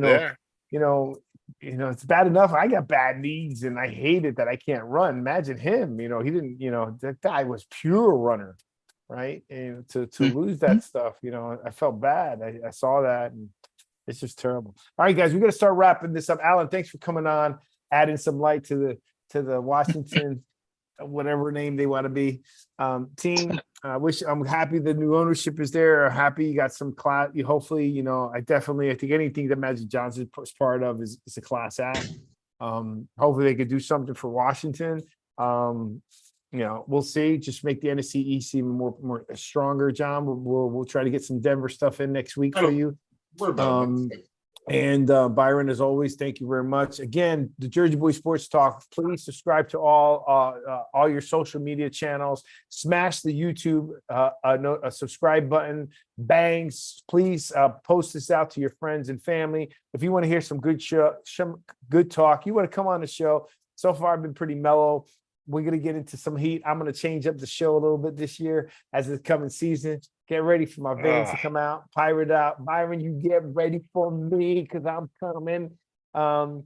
it's bad enough. I got bad knees, and I hate it that I can't run. Imagine him. He didn't. That guy was pure runner, right? And to lose that stuff, I felt bad. I saw that, and it's just terrible. All right, guys, we got to start wrapping this up. Alan, thanks for coming on, adding some light to the Washington, whatever name they want to be, team. I'm happy the new ownership is there. I'm happy you got some class. Hopefully, I think anything that Magic Johnson is part of is a class act. Hopefully they could do something for Washington. We'll see. Just make the NFC East even more stronger, John. We'll try to get some Denver stuff in next week for you. And Byron, as always, thank you very much. Again, the Jersey Boy Sports Talk. Please subscribe to all your social media channels. Smash the YouTube subscribe button. Bangs. Please post this out to your friends and family. If you want to hear some good good talk, you want to come on the show. So far, I've been pretty mellow. We're going to get into some heat. I'm going to change up the show a little bit this year as the coming season. Get ready for my veins to come out. Pirate out. Byron, you get ready for me because I'm coming. Every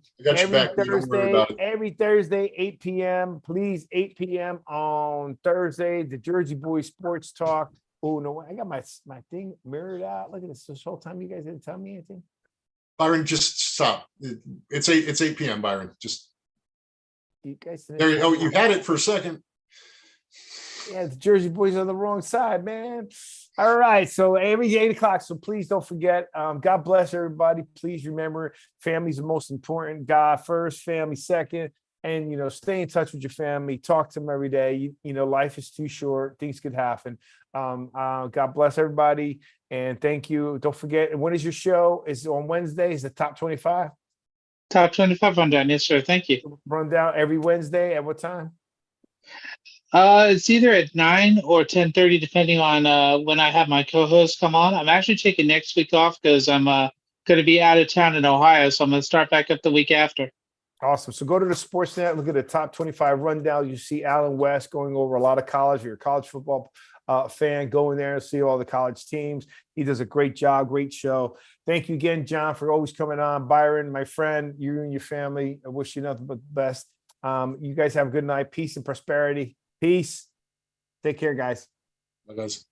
Thursday, 8 p.m. Please, 8 p.m. on Thursday, the Jersey Boy Sports Talk. Oh, no, I got my thing mirrored out. Look at this whole time. You guys didn't tell me anything. Byron, just stop. It's 8 p.m., Byron. Just you guys. There you go. You had it for a second. Yeah, the Jersey Boys on the wrong side, man. All right, so every 8 o'clock. So please don't forget. God bless everybody. Please remember, family's the most important. God first, family second. and, stay in touch with your family, talk to them every day. Life is too short. Things could happen. God bless everybody. And thank you. Don't forget, when is your show? Is it on Wednesday? Is the top 25? Top 25 rundown. Yes, sir. Thank you. Rundown every Wednesday at what time? It's either at 9 or 10:30, depending on when I have my co-host come on. I'm actually taking next week off because I'm going to be out of town in Ohio, so I'm going to start back up the week after. Awesome. So go to the Sportsnet, look at the top 25 rundown. You see Alan West going over a lot of college. If you're a college football fan, go in there and see all the college teams. He does a great job, great show. Thank you again, John, for always coming on. Byron, my friend, you and your family, I wish you nothing but the best. You guys have a good night. Peace and prosperity. Peace. Take care, guys. Bye, guys.